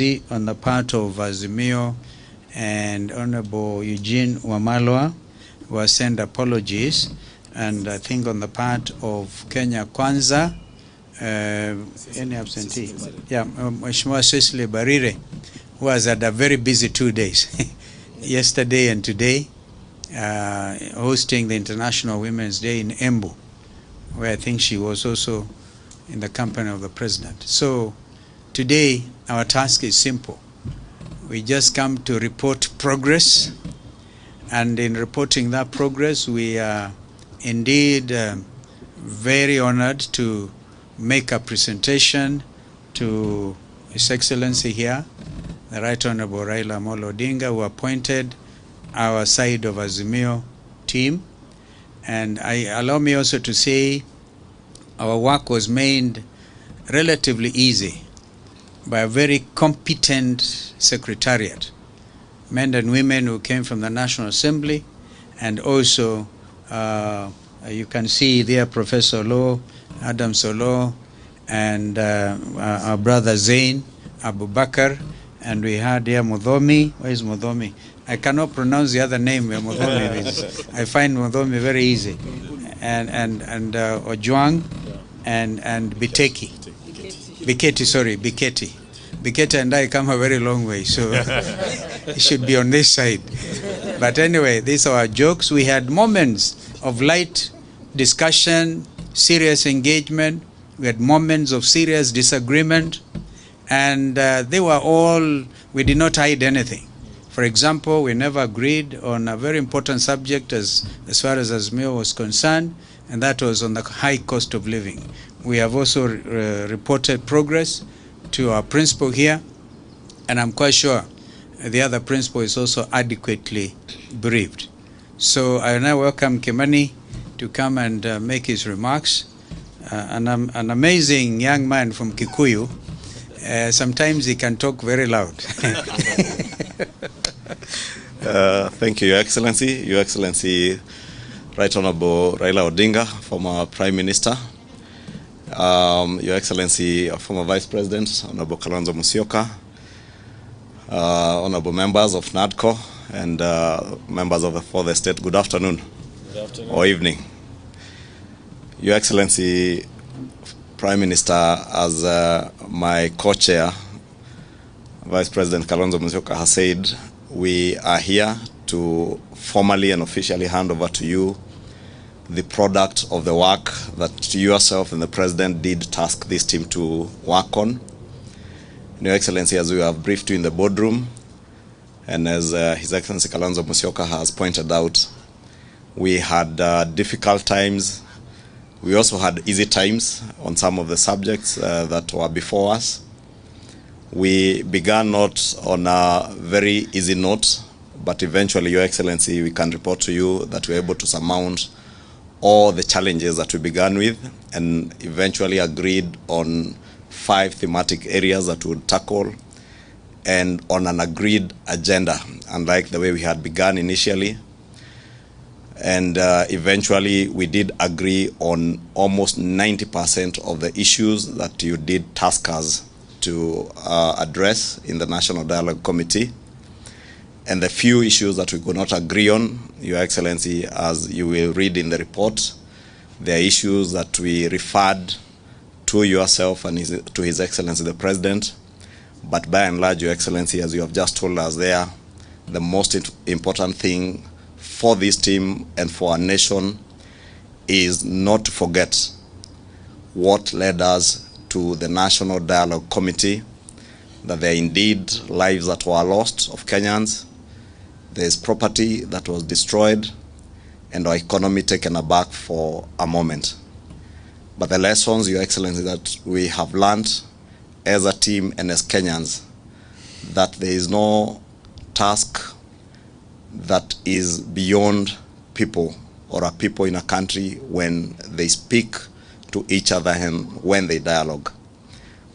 On the part of Azimio and Honorable Eugene Wamalwa, who sent apologies, and I think on the part of Kenya Kwanza, any absentee? Yeah, Mheshimiwa Cecily Barire, who has had a very busy 2 days, yesterday and today, hosting the International Women's Day in Embu, where I think she was also in the company of the President. So today, our task is simple. We just come to report progress, and in reporting that progress, we are indeed very honored to make a presentation to His Excellency here, the Right Honorable Raila Odinga, who appointed our side of Azimio team. And allow me also to say our work was made relatively easy by a very competent secretariat, men and women who came from the National Assembly, and also you can see there Professor Law, Adam Solo, and our brother Zain Abu Bakr, and we had here Mudhomi. Where is Mudhomi? I cannot pronounce the other name where Mudhomi is. I find Mudhomi very easy. And Ojwang and Biteki. Biketi. Biketi and I come a very long way, so it should be on this side. But anyway, these are our jokes. We had moments of light discussion, serious engagement. We had moments of serious disagreement, and they were all, we did not hide anything. For example, we never agreed on a very important subject as far as Azimio was concerned, and that was on the high cost of living. We have also reported progress to our principal here, and I'm quite sure the other principal is also adequately briefed. So I now welcome Kimani to come and make his remarks. An amazing young man from Kikuyu. Sometimes he can talk very loud. Thank you, Your Excellency. Your Excellency, Right Honorable Raila Odinga, former Prime Minister. Your Excellency, former Vice President, Honorable Kwanza Musyoka, Honorable members of Nadco, and members of the Fourth Estate, good afternoon. Good afternoon. Or evening. Your Excellency, Prime Minister, as my co-chair, Vice President Kalonzo Musyoka has said, we are here to formally and officially hand over to you the product of the work that yourself and the President did task this team to work on. Your Excellency, as we have briefed you in the boardroom, and as His Excellency Kalonzo Musyoka has pointed out, we had difficult times. We also had easy times on some of the subjects that were before us. We began not on a very easy note, but eventually, Your Excellency, we can report to you that we were able to surmount all the challenges that we began with, and eventually agreed on 5 thematic areas that we would tackle, and on an agreed agenda, unlike the way we had begun initially. And eventually, we did agree on almost 90% of the issues that you did task us to address in the National Dialogue Committee. And the few issues that we could not agree on, Your Excellency, as you will read in the report, there are issues that we referred to yourself and to His Excellency the President. But by and large, Your Excellency, as you have just told us there, the most important thing for this team and for our nation is not to forget what led us to the National Dialogue Committee, that there are indeed lives that were lost of Kenyans, there is property that was destroyed, and our economy taken aback for a moment. But the lessons, Your Excellency, that we have learned as a team and as Kenyans, that there is no task that is beyond people or a people in a country when they speak to each other and when they dialogue.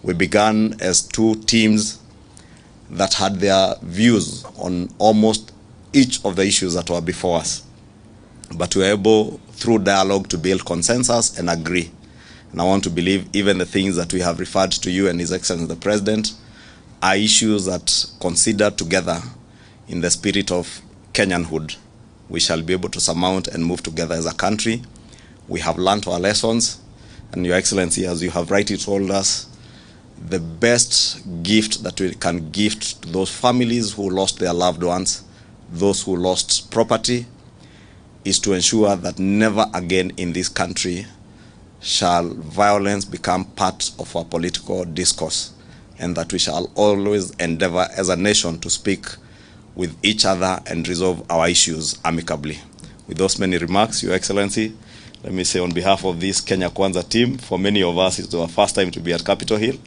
We began as 2 teams that had their views on almost each of the issues that were before us. But we were able, through dialogue, to build consensus and agree. And I want to believe even the things that we have referred to you and His Excellency the President are issues that, considered together in the spirit of Kenyanhood, we shall be able to surmount and move together as a country. We have learned our lessons, and Your Excellency, as you have rightly told us, the best gift that we can gift to those families who lost their loved ones, those who lost property, is to ensure that never again in this country shall violence become part of our political discourse, and that we shall always endeavor as a nation to speak with each other and resolve our issues amicably. With those many remarks, Your Excellency, let me say on behalf of this Kenya Kwanza team, for many of us it's our first time to be at Capitol Hill.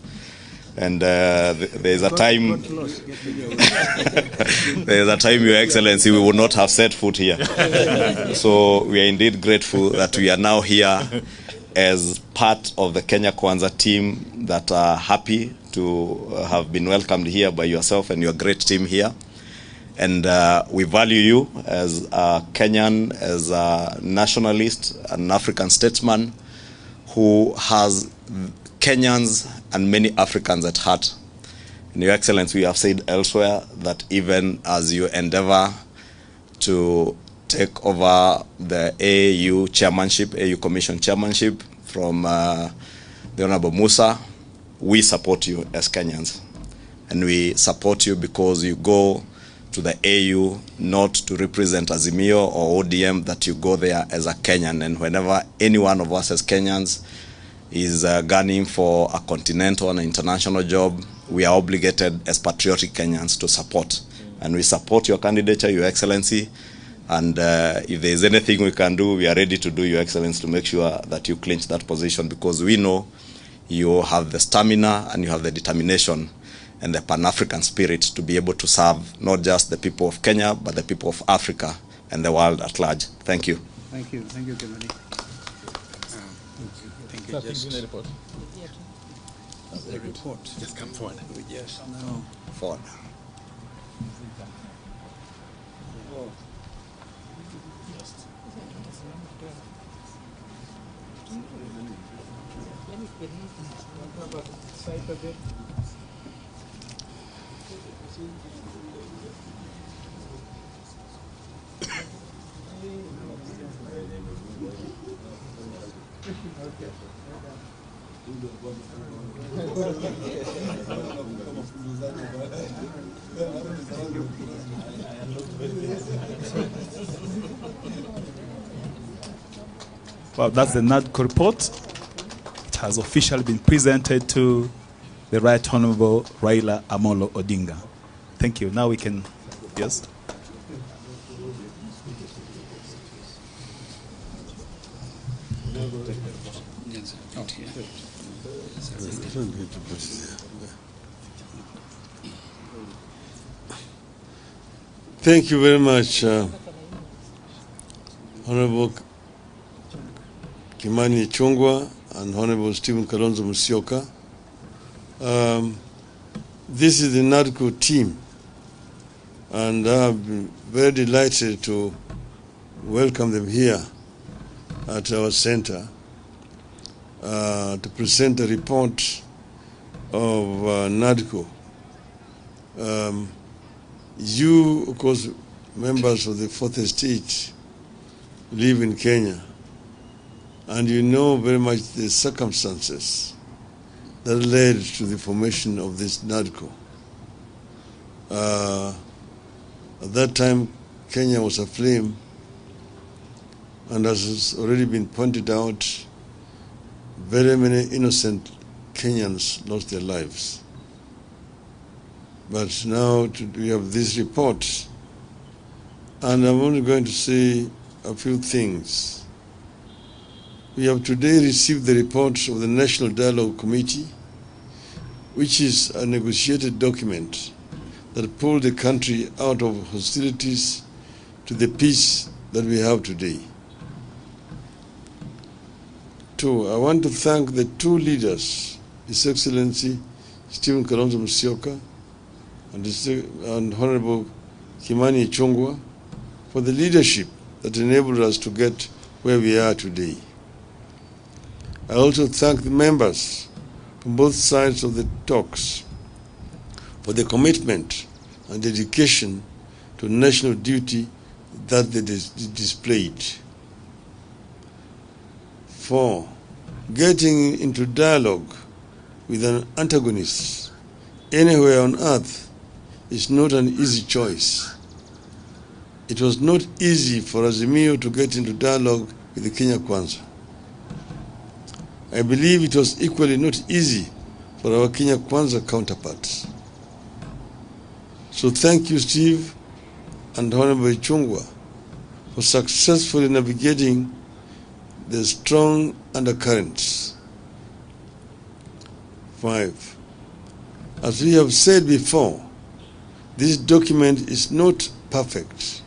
And there is a time, there is a time, Your Excellency, we would not have set foot here. So we are indeed grateful that we are now here as part of the Kenya Kwanza team that are happy to have been welcomed here by yourself and your great team here. And we value you as a Kenyan, as a nationalist, an African statesman who has Kenyans and many Africans at heart. And Your Excellency, we have said elsewhere that even as you endeavor to take over the AU chairmanship, AU Commission chairmanship from the Honorable Musa, we support you as Kenyans. And we support you because you go to the AU not to represent Azimio or ODM, that you go there as a Kenyan. And whenever any one of us as Kenyans is gunning for a continental and international job, we are obligated as patriotic Kenyans to support. And we support your candidature, Your Excellency. And if there is anything we can do, we are ready to do, Your Excellency, to make sure that you clinch that position, because we know you have the stamina and you have the determination and the Pan-African spirit to be able to serve not just the people of Kenya, but the people of Africa and the world at large. Thank you. Thank you, Kimani. Thank you. Just the report. The report. Just come forward. We just now Forward. Well, that's the Nadco report. It has officially been presented to the Right Honorable Raila Amolo Odinga. Thank you. Now we can, yes? Thank you very much, Honorable Kimani Ichung'wah and Honorable Stephen Kalonzo Musyoka. This is the Nadco team, and I've been very delighted to welcome them here at our center to present the report of Nadco. You, of course, members of the Fourth Estate, live in Kenya, and you know very much the circumstances that led to the formation of this Nadco. At that time, Kenya was aflame, and as has already been pointed out, very many innocent Kenyans lost their lives. But now we have this report, and I'm only going to say a few things. We have today received the report of the National Dialogue Committee, which is a negotiated document that pulled the country out of hostilities to the peace that we have today. Two, I want to thank the two leaders, His Excellency Stephen Kalonzo Musyoka and Honorable Kimani Ichung'wah, for the leadership that enabled us to get where we are today. I also thank the members from both sides of the talks for the commitment and dedication to national duty that they displayed. 4. Getting into dialogue with an antagonist anywhere on earth is not an easy choice. It was not easy for Azimio to get into dialogue with the Kenya Kwanza. I believe it was equally not easy for our Kenya Kwanza counterparts. So thank you, Steve and Honorable Chungwa, for successfully navigating the strong undercurrents. 5. As we have said before, this document is not perfect,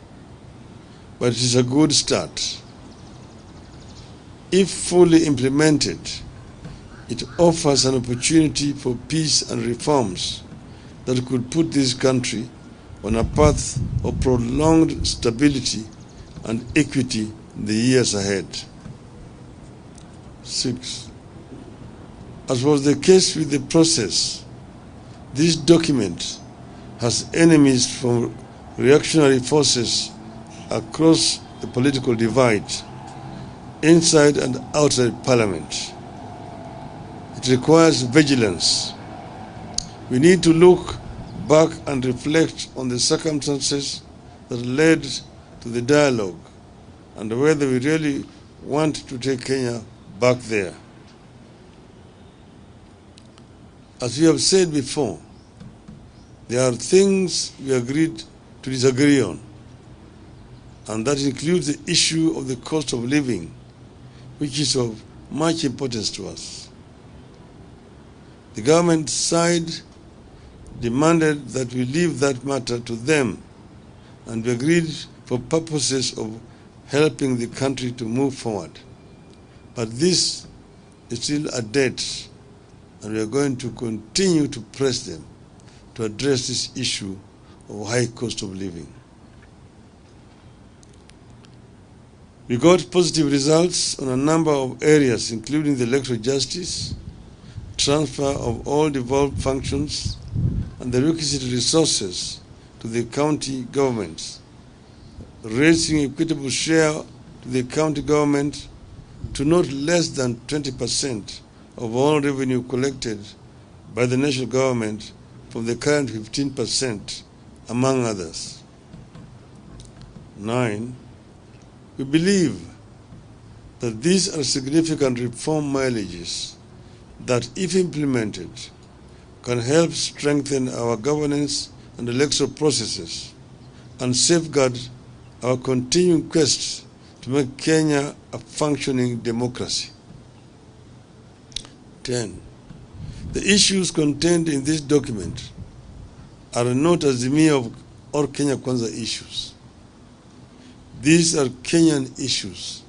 but it is a good start. If fully implemented, it offers an opportunity for peace and reforms that could put this country on a path of prolonged stability and equity in the years ahead. 6. As was the case with the process, this document has enemies from reactionary forces across the political divide, inside and outside Parliament. It requires vigilance. We need to look back and reflect on the circumstances that led to the dialogue and whether we really want to take Kenya back there. As we have said before, there are things we agreed to disagree on, and that includes the issue of the cost of living, which is of much importance to us. The government side demanded that we leave that matter to them, and we agreed for purposes of helping the country to move forward. But this is still a debt, and we are going to continue to press them to address this issue of high cost of living. We got positive results on a number of areas, including the electoral justice, transfer of all devolved functions, and the requisite resources to the county governments, raising equitable share to the county government to not less than 20% of all revenue collected by the national government from the current 15%, among others. 9. We believe that these are significant reform mileages that, if implemented, can help strengthen our governance and electoral processes and safeguard our continuing quest to make Kenya a functioning democracy. 10. The issues contained in this document are not Azimio or Kenya Kwanza issues. These are Kenyan issues.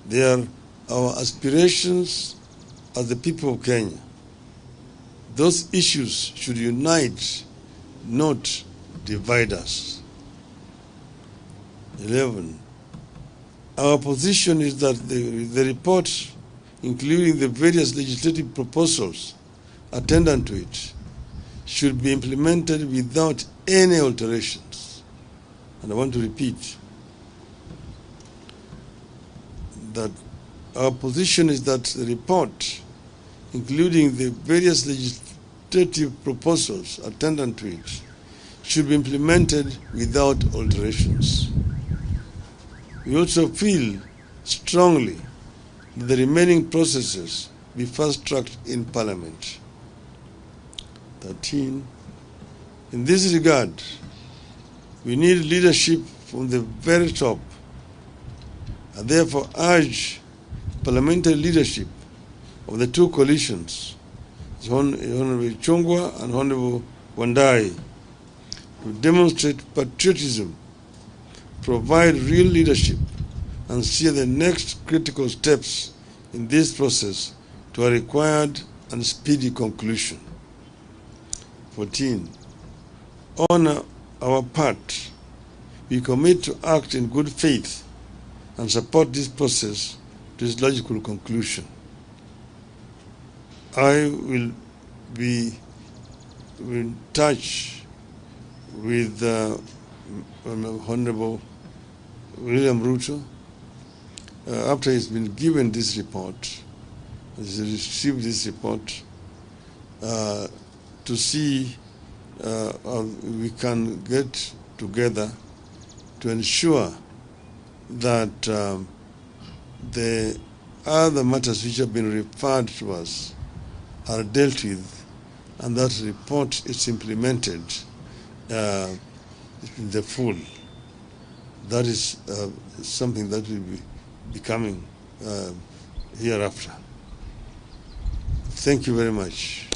They are our aspirations as the people of Kenya. Those issues should unite, not divide us. 11. Our position is that the report, including the various legislative proposals attendant to it, should be implemented without any alterations. And I want to repeat that our position is that the report, including the various legislative proposals attendant to it, should be implemented without alterations. We also feel strongly that the remaining processes be fast-tracked in Parliament. 13. In this regard, we need leadership from the very top, and therefore urge parliamentary leadership of the two coalitions, Honorable Chungwa and Honorable Wandai, to demonstrate patriotism, provide real leadership, and steer the next critical steps in this process to a required and speedy conclusion. 14. On our part, we commit to act in good faith and support this process to its logical conclusion. I will be in touch with Honorable William Ruto after he's been given this report, he's received this report, to see how we can get together to ensure that the other matters which have been referred to us are dealt with, and that report is implemented in the full. That is something that will be coming hereafter. Thank you very much.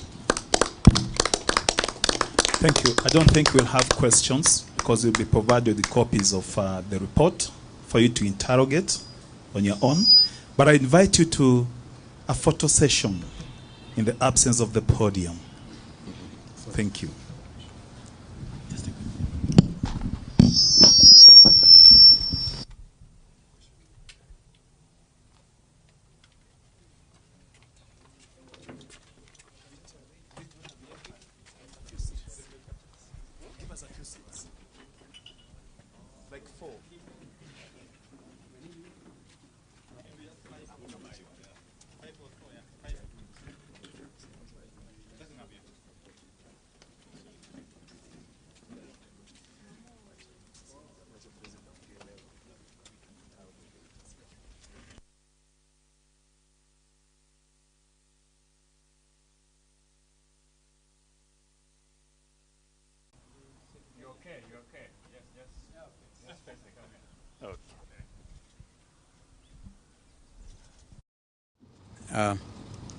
Thank you. I don't think we'll have questions because you'll be provided with copies of the report for you to interrogate on your own. But I invite you to a photo session in the absence of the podium. Thank you.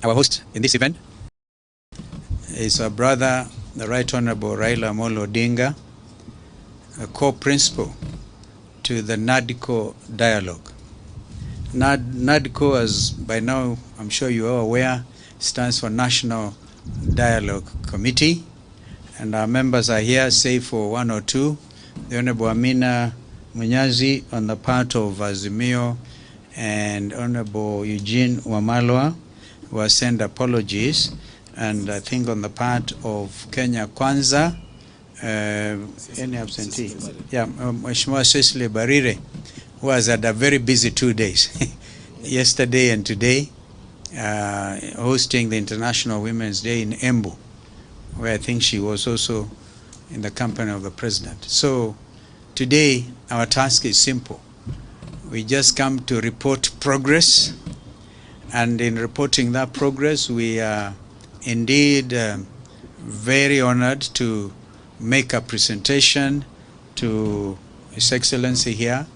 Our host in this event is our brother, the Right Honorable Raila Odinga, a co-principal to the Nadco dialogue. Nadco, as by now I'm sure you are aware, stands for National Dialogue Committee, and our members are here, save for one or two. The Honorable Amina Munyazi on the part of Azimio, and Honorable Eugene Wamalwa, who has sent apologies, and I think on the part of Kenya Kwanza, any absentee? Yeah, Mheshimiwa Cecily Barire, who has had a very busy 2 days, yesterday and today, hosting the International Women's Day in Embu, where I think she was also in the company of the President. So today, our task is simple. We just come to report progress, and in reporting that progress, we are indeed very honored to make a presentation to His Excellency here,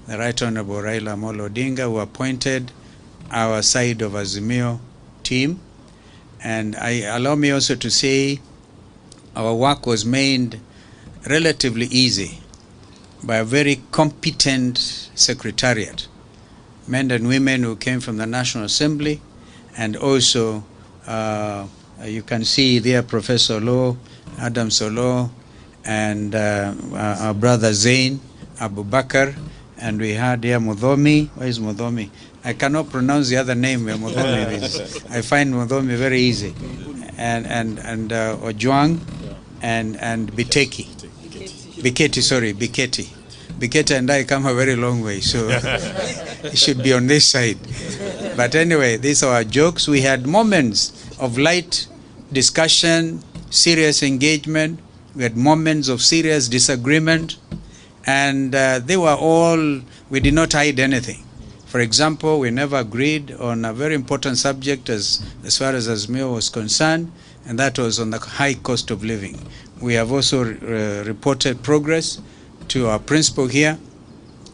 the Right Honorable Raila Odinga, who appointed our side of Azimio team. And allow me also to say our work was made relatively easy by a very competent secretariat, men and women who came from the National Assembly, and also you can see there Professor Law, Adam Solo, and our brother Zain Abubakar, and we had here Mudhomi. Where is Mudhomi? I cannot pronounce the other name where Mudhomi is. I find Mudhomi very easy. And Ojwang and Biteki. Biketi. Biketi and I come a very long way, so it should be on this side. But anyway, these are our jokes. We had moments of light discussion, serious engagement. We had moments of serious disagreement, and they were all, we did not hide anything. For example, we never agreed on a very important subject as far as Azimio was concerned, and that was on the high cost of living. We have also reported progress to our principal here,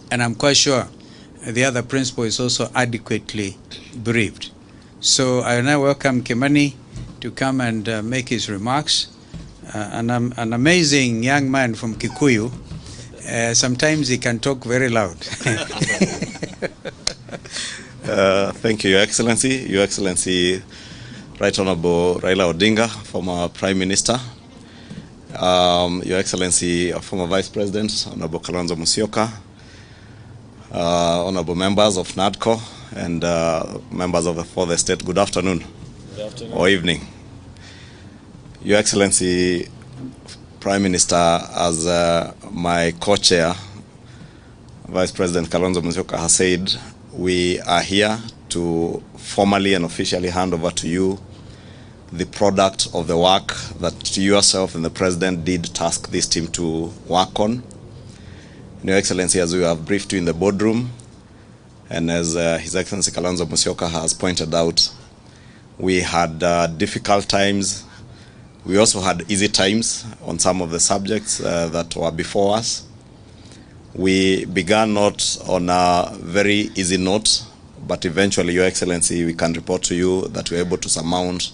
and I'm quite sure the other principal is also adequately briefed. So I now welcome Kimani to come and make his remarks. An amazing young man from Kikuyu. Sometimes he can talk very loud. Thank you, Your Excellency. Your Excellency, Right Honorable Raila Odinga, former Prime Minister. Your Excellency, former Vice President, Honorable Kalonzo Musyoka, honorable members of Nadco, and members of the Fourth Estate, good afternoon. Good afternoon. Or evening. Your Excellency, Prime Minister, as my co-chair, Vice President Kalonzo Musyoka has said, we are here to formally and officially hand over to you the product of the work that yourself and the President did task this team to work on. Your Excellency, as we have briefed you in the boardroom, and as His Excellency Kalonzo Musyoka has pointed out, we had difficult times. We also had easy times on some of the subjects that were before us. We began not on a very easy note, but eventually, Your Excellency, we can report to you that we were able to surmount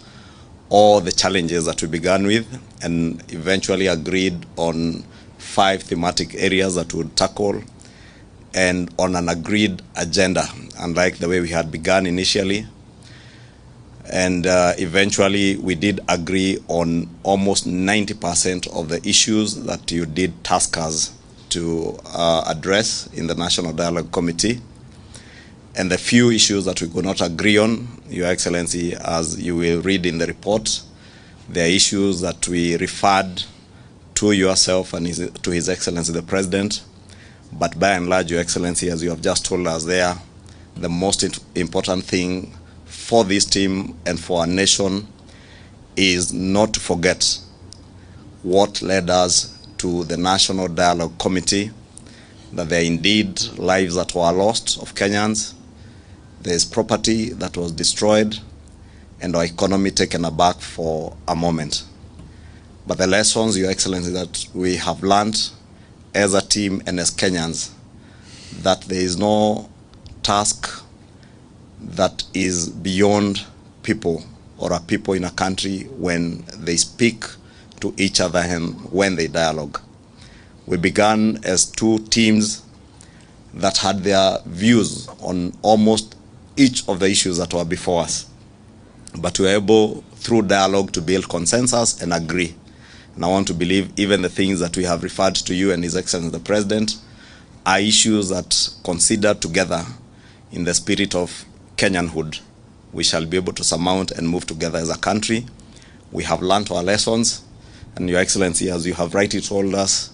all the challenges that we began with and eventually agreed on 5 thematic areas that we would tackle and on an agreed agenda, unlike the way we had begun initially. And eventually, we did agree on almost 90% of the issues that you did task us to address in the National Dialogue Committee. And the few issues that we could not agree on, Your Excellency, as you will read in the report, there are issues that we referred to yourself and to His Excellency the President. But by and large, Your Excellency, as you have just told us there, the most important thing for this team and for our nation is not to forget what led us to the National Dialogue Committee, that there are indeed lives that were lost of Kenyans, there is property that was destroyed, and our economy taken aback for a moment. But the lessons, Your Excellency, that we have learned as a team and as Kenyans, that there is no task that is beyond people or a people in a country when they speak to each other and when they dialogue. We began as 2 teams that had their views on almost each of the issues that were before us. But we were able, through dialogue, to build consensus and agree. And I want to believe even the things that we have referred to you and His Excellency the President are issues that, considered together in the spirit of Kenyanhood, we shall be able to surmount and move together as a country. We have learned our lessons, and Your Excellency, as you have rightly told us,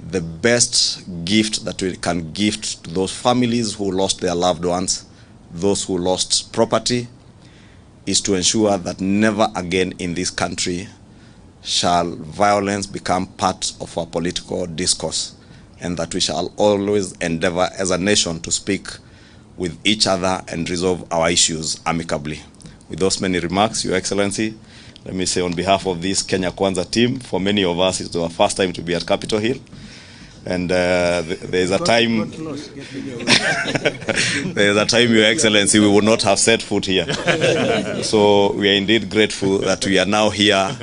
the best gift that we can gift to those families who lost their loved ones, those who lost property, is to ensure that never again in this country shall violence become part of our political discourse, and that we shall always endeavor as a nation to speak with each other and resolve our issues amicably. With those many remarks, Your Excellency, let me say on behalf of this Kenya Kwanza team, for many of us it's our first time to be at Capitol Hill. And there is a time, there is a time, Your Excellency, we would not have set foot here. So we are indeed grateful that we are now here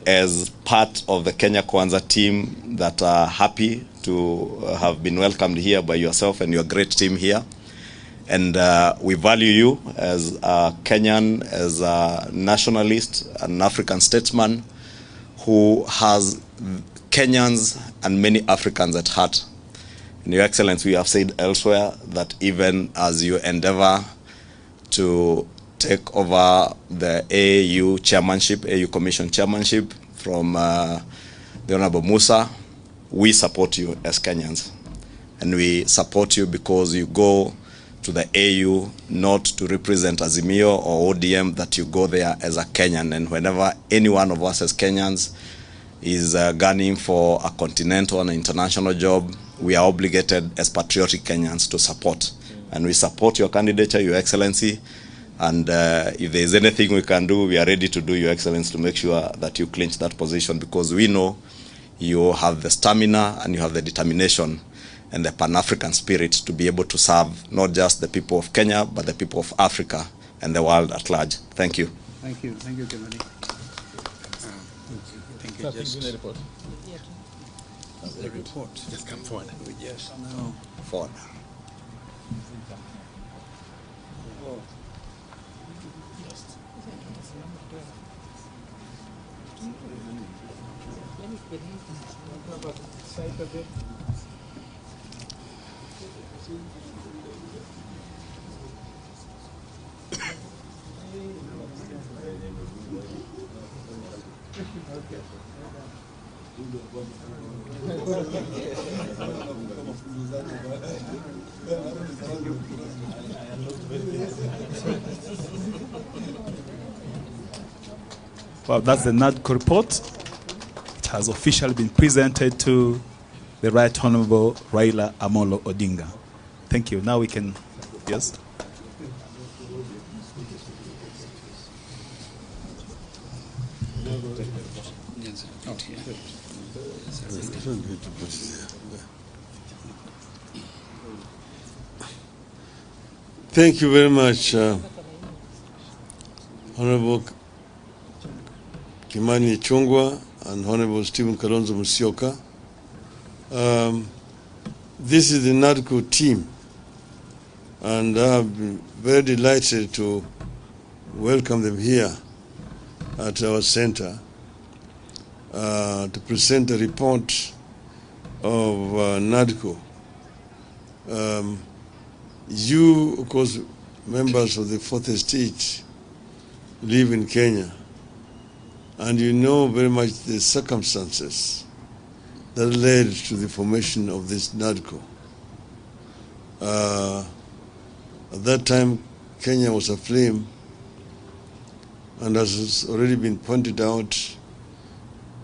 as part of the Kenya Kwanza team that are happy to have been welcomed here by yourself and your great team here. And we value you as a Kenyan, as a nationalist, an African statesman who has Kenyans and many Africans at heart. And Your Excellency, we have said elsewhere that even as you endeavor to take over the AU chairmanship, AU Commission chairmanship from the Honorable Musa, we support you as Kenyans. And we support you because you go to the AU not to represent Azimio or ODM, that you go there as a Kenyan. And whenever any one of us as Kenyans is gunning for a continental and international job, we are obligated as patriotic Kenyans to support. And we support your candidature, Your Excellency. And if there is anything we can do, we are ready to do, Your Excellency, to make sure that you clinch that position, because we know you have the stamina and you have the determination and the Pan-African spirit to be able to serve not just the people of Kenya, but the people of Africa and the world at large. Thank you. Thank you. Thank you, Kimani. Thank you. Just the report. the report. Just come forward. We just now Forward. Well, that's the Nadco report. It has officially been presented to the Right Honorable Raila Amolo Odinga. Thank you. Now we can, yes? Thank you very much, Honorable Kimani Ichung'wah and Honorable Stephen Kalonzo Musyoka. This is the Nadco team, and I have been very delighted to welcome them here at our center to present a report of Nadco. You, of course, members of the Fourth Estate, live in Kenya, and you know very much the circumstances that led to the formation of this Nadco. At that time, Kenya was aflame, and as has already been pointed out,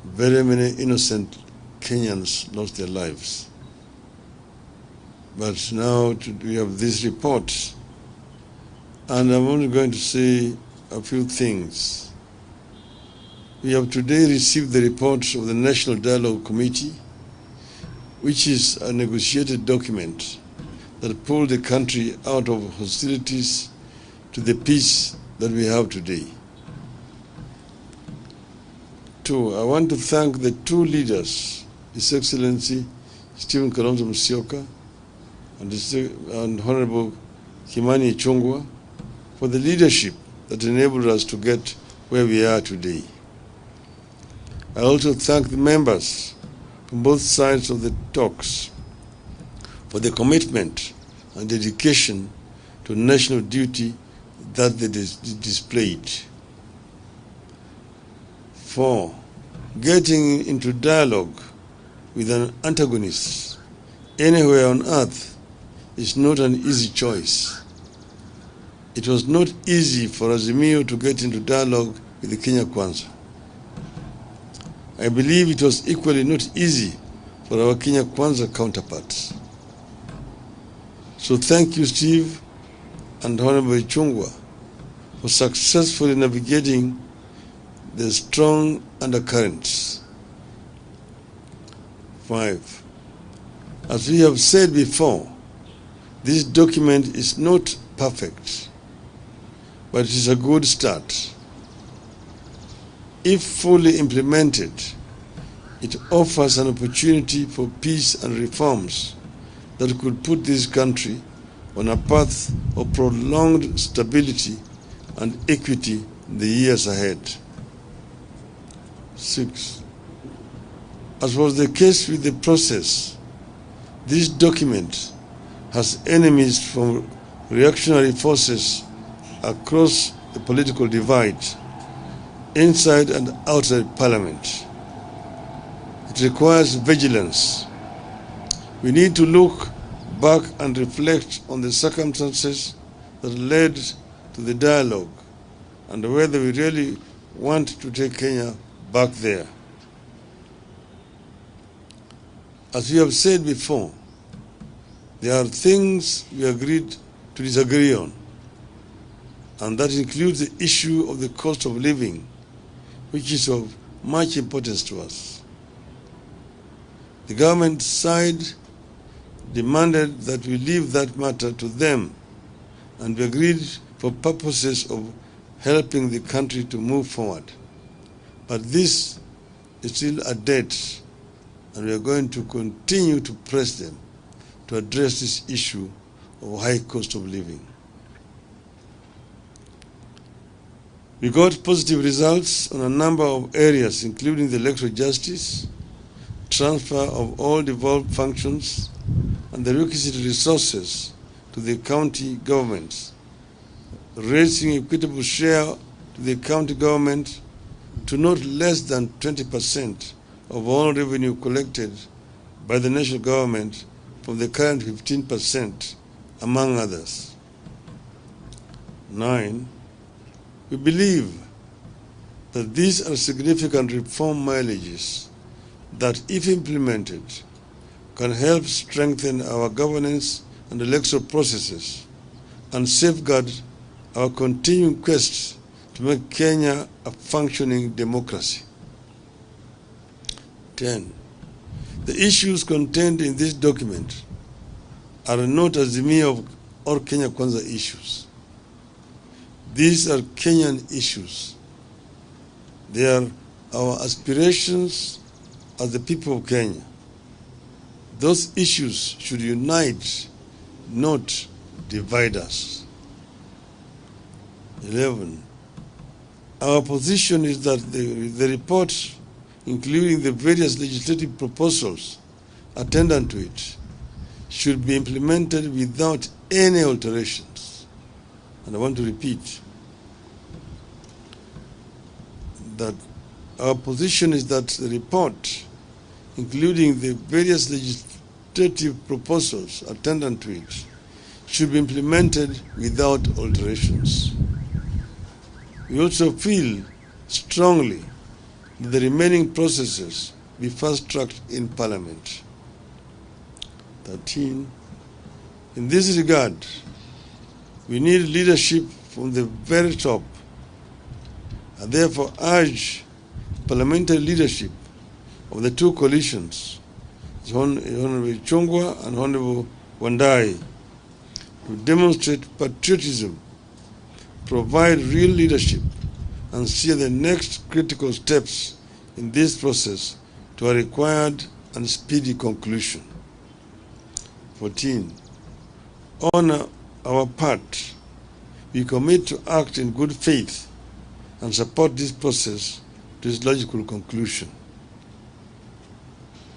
very many innocent Kenyans lost their lives. But now we have this report, and I'm only going to say a few things. We have today received the report of the National Dialogue Committee, which is a negotiated document that pulled the country out of hostilities to the peace that we have today. Two, I want to thank the two leaders, His Excellency Stephen Kalonzo Musyoka and Honorable Kimani Ichung'wah, for the leadership that enabled us to get where we are today. I also thank the members from both sides of the talks for the commitment and dedication to national duty that they displayed. 4, getting into dialogue with an antagonist anywhere on earth is not an easy choice. It was not easy for Azimio to get into dialogue with the Kenya Kwanza. I believe it was equally not easy for our Kenya Kwanza counterparts. So thank you, Steve and Honorable Ichung'wah, for successfully navigating the strong undercurrents. 5, as we have said before, this document is not perfect, but it is a good start. If fully implemented, it offers an opportunity for peace and reforms that could put this country on a path of prolonged stability and equity in the years ahead. 6, as was the case with the process, this document has enemies from reactionary forces across the political divide, inside and outside Parliament. It requires vigilance. We need to look back and reflect on the circumstances that led to the dialogue and whether we really want to take Kenya back there. As we have said before, there are things we agreed to disagree on, and that includes the issue of the cost of living, which is of much importance to us. The government side demanded that we leave that matter to them, and we agreed for purposes of helping the country to move forward. But this is still a debt, and we are going to continue to press them to address this issue of high cost of living. We got positive results on a number of areas, including the electoral justice, transfer of all devolved functions, and the requisite resources to the county governments, raising equitable share to the county government, to not less than 20% of all revenue collected by the national government from the current 15%, among others. 9. We believe that these are significant reform mileages that, if implemented, can help strengthen our governance and electoral processes and safeguard our continuing quest to make Kenya a functioning democracy. 10. The issues contained in this document are not Azimio or Kenya Kwanza issues. These are Kenyan issues. They are our aspirations as the people of Kenya. Those issues should unite, not divide us. 11. Our position is that the report, including the various legislative proposals attendant to it, should be implemented without any alterations. And I want to repeat that our position is that the report, including the various legislative proposals attendant to it, should be implemented without alterations. We also feel strongly that the remaining processes be fast-tracked in Parliament. 13. In this regard, we need leadership from the very top, and therefore urge parliamentary leadership of the two coalitions, Honorable Chungwa and Honorable Wandai, to demonstrate patriotism, provide real leadership, and steer the next critical steps in this process to a required and speedy conclusion. 14. On our part, we commit to act in good faith and support this process to its logical conclusion.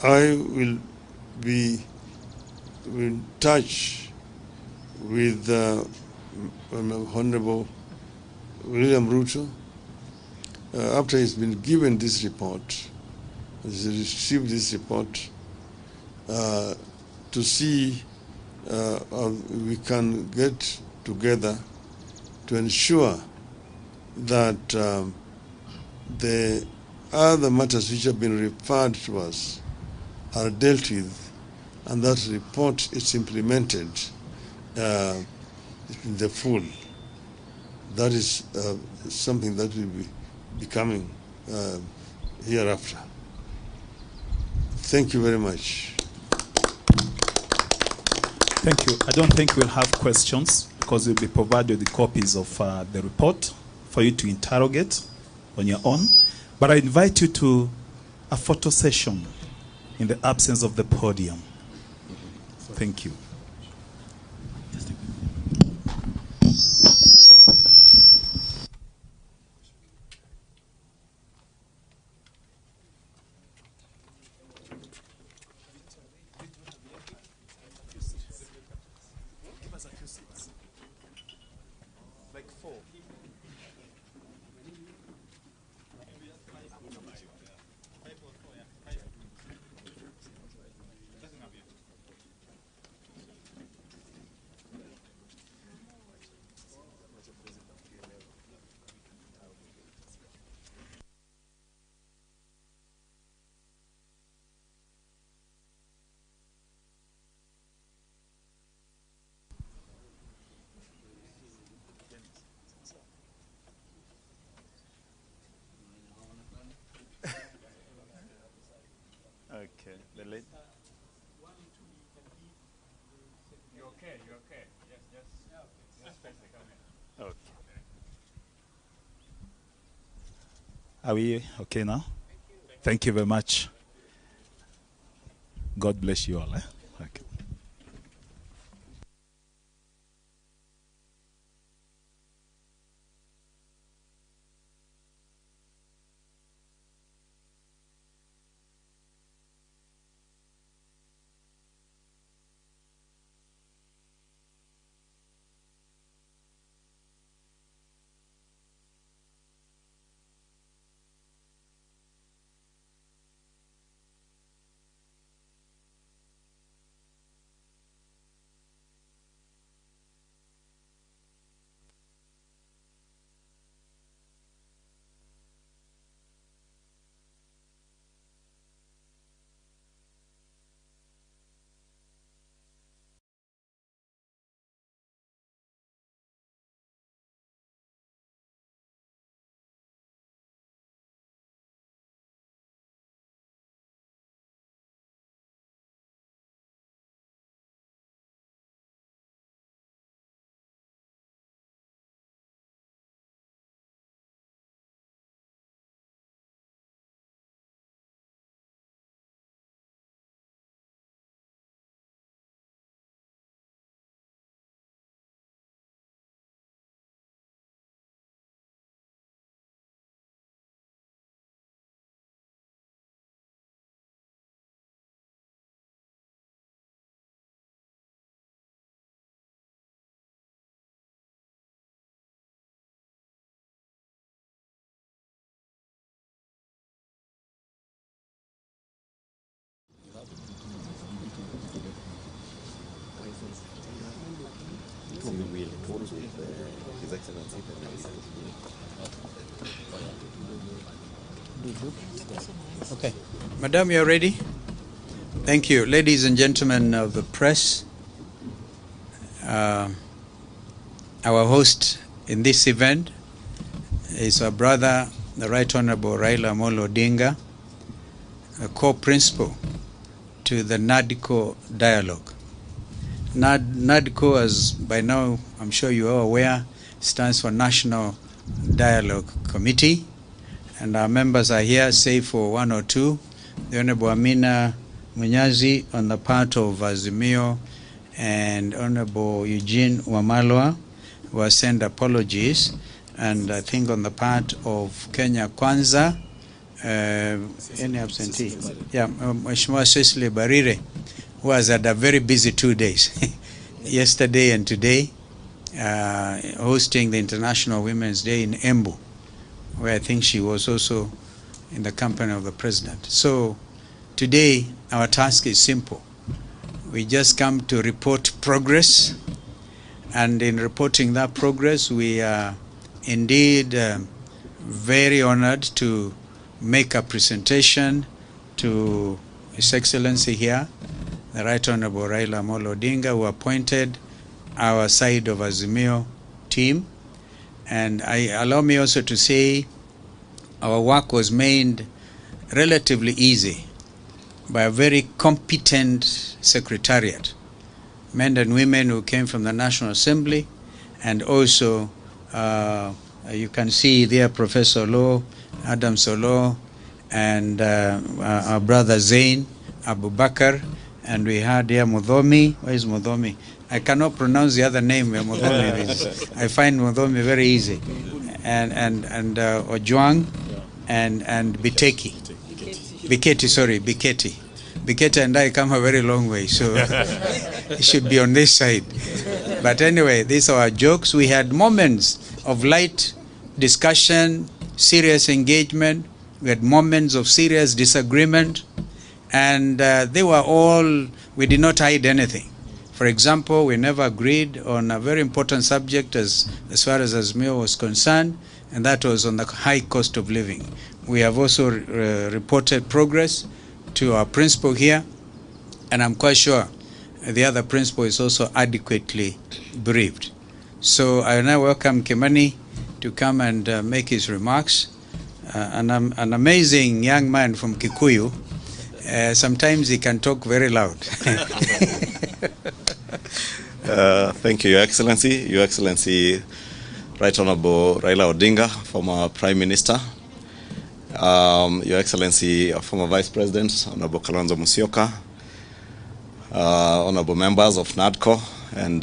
I will be in touch with Honorable William Ruto after he's been given this report, he's received this report, to see how we can get together to ensure that the other matters which have been referred to us are dealt with, and that report is implemented in the full. That is something that will be coming hereafter. Thank you very much. Thank you. I don't think we'll have questions because we'll be provided with copies of the report for you to interrogate on your own. But I invite you to a photo session in the absence of the podium. Thank you. Okay, the lady. You're okay, you're okay. Yes, yes. Yes, face the camera. Okay. Are we okay now? Thank you very much. God bless you all. Okay. His Excellency. Okay. Madam, you're ready? Thank you. Ladies and gentlemen of the press, our host in this event is our brother, the Right Honorable Raila Odinga, a co-principal to the Nadco dialogue. Nadco, as by now I'm sure you are aware, stands for National Dialogue Committee, and our members are here, save for one or two. The Honorable Amina Munyazi on the part of Azimio and Honorable Eugene Wamalwa will send apologies, and I think on the part of Kenya Kwanza, any absentee? Yeah, Mheshimiwa Cecily Barire, who has had a very busy 2 days, yesterday and today, hosting the International Women's Day in Embu, where I think she was also in the company of the President. So today, our task is simple. We just come to report progress, and in reporting that progress, we are indeed very honored to make a presentation to His Excellency here, the Right Honorable Raila Odinga, who appointed our side of Azimio team. And allow me also to say our work was made relatively easy by a very competent secretariat, men and women who came from the National Assembly, and also you can see there Professor Law, Adam Solo, and our brother Zain Abu Bakr, and we had here Mudhomi. Where is Mudhomi? I cannot pronounce the other name where Mudhomi is. I find Mudhomi very easy. And Ojwang and Biteki. Biketi, sorry, Biketi. Biketi and I come a very long way, so it should be on this side. But anyway, these are our jokes. We had moments of light discussion, serious engagement. We had moments of serious disagreement, and they were all, we did not hide anything. For example, we never agreed on a very important subject as far as Azimio was concerned, and that was on the high cost of living. We have also reported progress to our principal here, and I'm quite sure the other principal is also adequately briefed. So I now welcome Kimani to come and make his remarks. An amazing young man from Kikuyu. Sometimes he can talk very loud. Thank you, Your Excellency. Your Excellency, Right Honorable Raila Odinga, former Prime Minister. Your Excellency, former Vice President, Honorable Kalonzo Musyoka, Honorable members of Nadco, and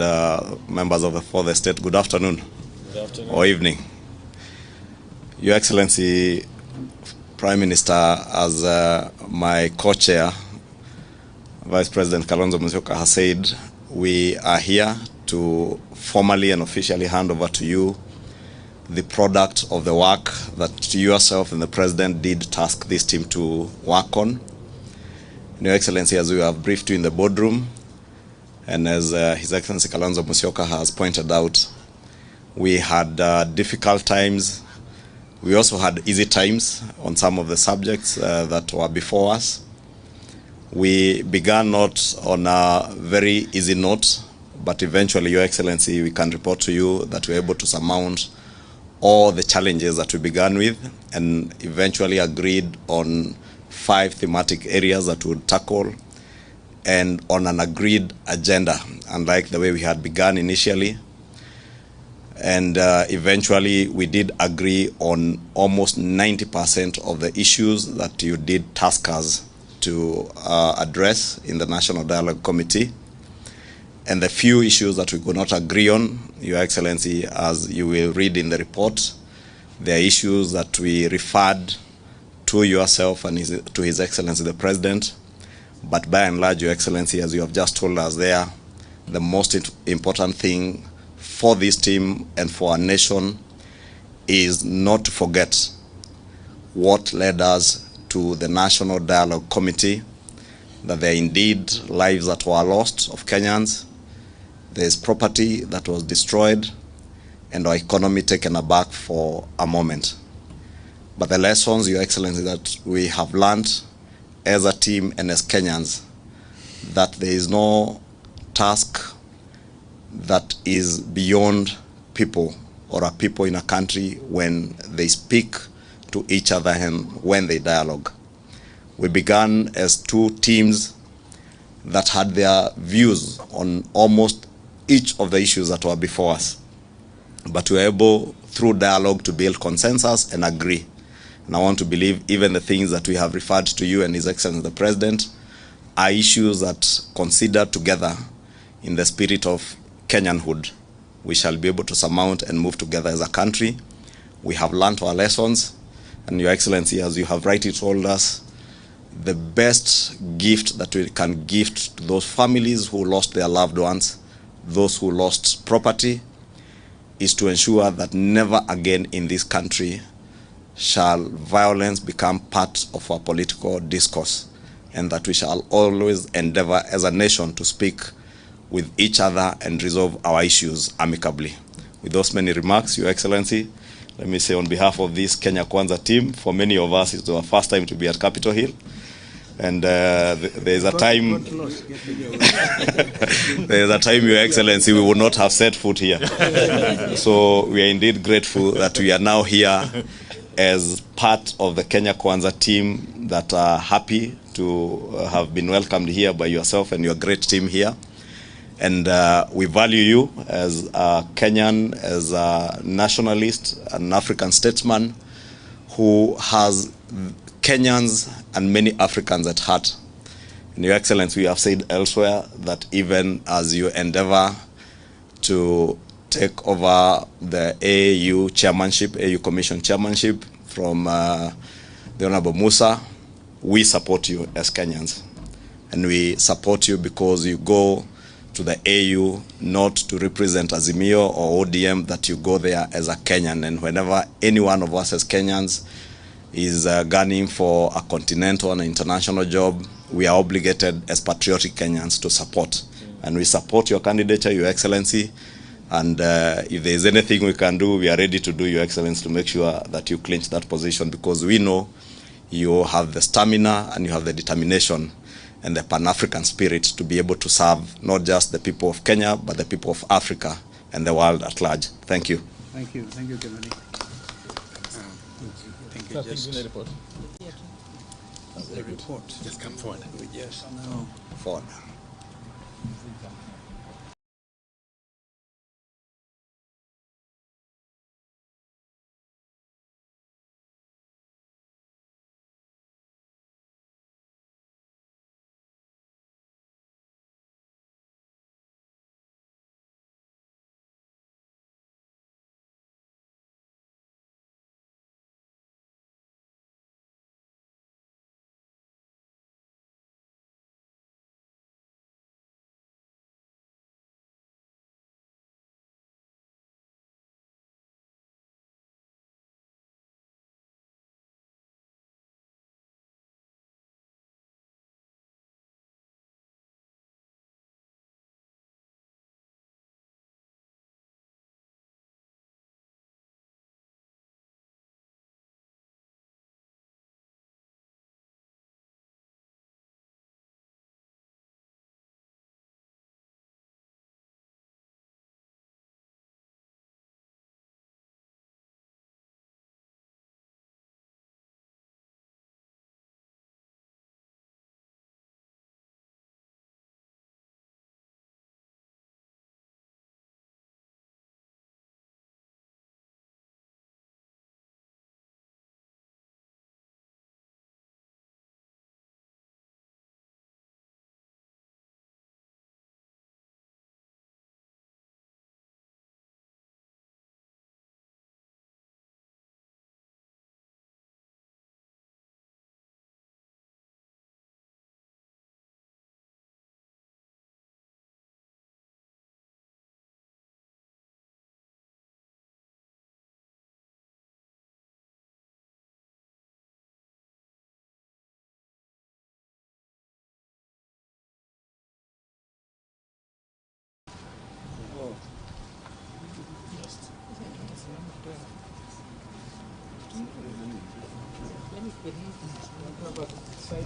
members of the Fourth Estate, good afternoon. Good afternoon. Or evening. Your Excellency, Prime Minister, as my co-chair, Vice President Kalonzo Musyoka has said, we are here to formally and officially hand over to you the product of the work that yourself and the President did task this team to work on. Your Excellency, as we have briefed you in the boardroom, and as His Excellency Kalonzo Musyoka has pointed out, we had difficult times. We also had easy times on some of the subjects that were before us. We began not on a very easy note, but eventually, Your Excellency, we can report to you that we were able to surmount all the challenges that we began with, and eventually agreed on 5 thematic areas that we would tackle, and on an agreed agenda, unlike the way we had begun initially. And eventually, we did agree on almost 90% of the issues that you did task us to address in the National Dialogue Committee. And the few issues that we could not agree on, Your Excellency, as you will read in the report, there are issues that we referred to yourself and to His Excellency the President. But by and large, Your Excellency, as you have just told us there, the most important thing for this team and for our nation is not to forget what led us to the National Dialogue Committee, that there are indeed lives that were lost of Kenyans, there is property that was destroyed, and our economy taken aback for a moment. But the lessons, Your Excellency, that we have learned as a team and as Kenyans, that there is no task that is beyond people or a people in a country when they speak to each other and when they dialogue. We began as two teams that had their views on almost each of the issues that were before us. But we were able, through dialogue, to build consensus and agree. And I want to believe even the things that we have referred to you and His Excellency the President are issues that, considered together in the spirit of Kenyanhood, we shall be able to surmount and move together as a country. We have learned our lessons, and Your Excellency, as you have rightly told us, the best gift that we can gift to those families who lost their loved ones, those who lost property, is to ensure that never again in this country shall violence become part of our political discourse, and that we shall always endeavor as a nation to speak with each other and resolve our issues amicably. With those many remarks, Your Excellency, let me say on behalf of this Kenya Kwanza team, for many of us it's our first time to be at Capitol Hill. And there is a time, there is a time, Your Excellency, we would not have set foot here. So we are indeed grateful that we are now here as part of the Kenya Kwanza team that are happy to have been welcomed here by yourself and your great team here. And we value you as a Kenyan, as a nationalist, an African statesman who has Kenyans and many Africans at heart. And Your Excellency, we have said elsewhere that even as you endeavor to take over the AU chairmanship, AU Commission chairmanship from the Honorable Musa, we support you as Kenyans. And we support you because you go to the AU not to represent Azimio or ODM, that you go there as a Kenyan. And whenever any one of us as Kenyans is gunning for a continental and international job, we are obligated as patriotic Kenyans to support. And we support your candidature, Your Excellency. And if there is anything we can do, we are ready to do, Your Excellency, to make sure that you clinch that position, because we know you have the stamina and you have the determination and the Pan-African spirit to be able to serve not just the people of Kenya, but the people of Africa and the world at large. Thank you. Thank you, Kimani. Thank you. Just the report. The report. Just come forward. We just now Forward.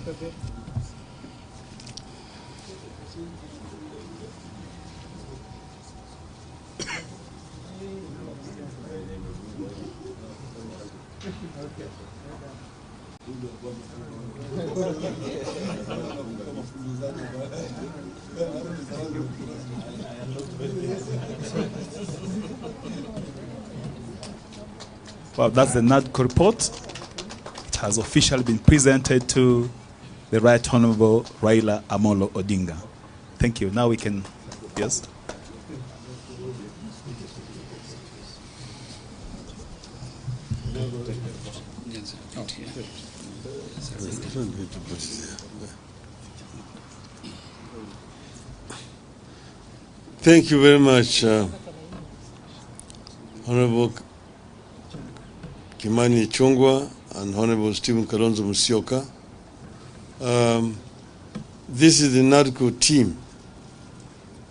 Well, that's the Nadco report. It has officially been presented to the Right Honorable Raila Amolo Odinga. Thank you. Now we can, yes? Thank you very much, Honorable Kimani Ichung'wah and Honorable Stephen Kalonzo Musyoka. This is the Nadco team,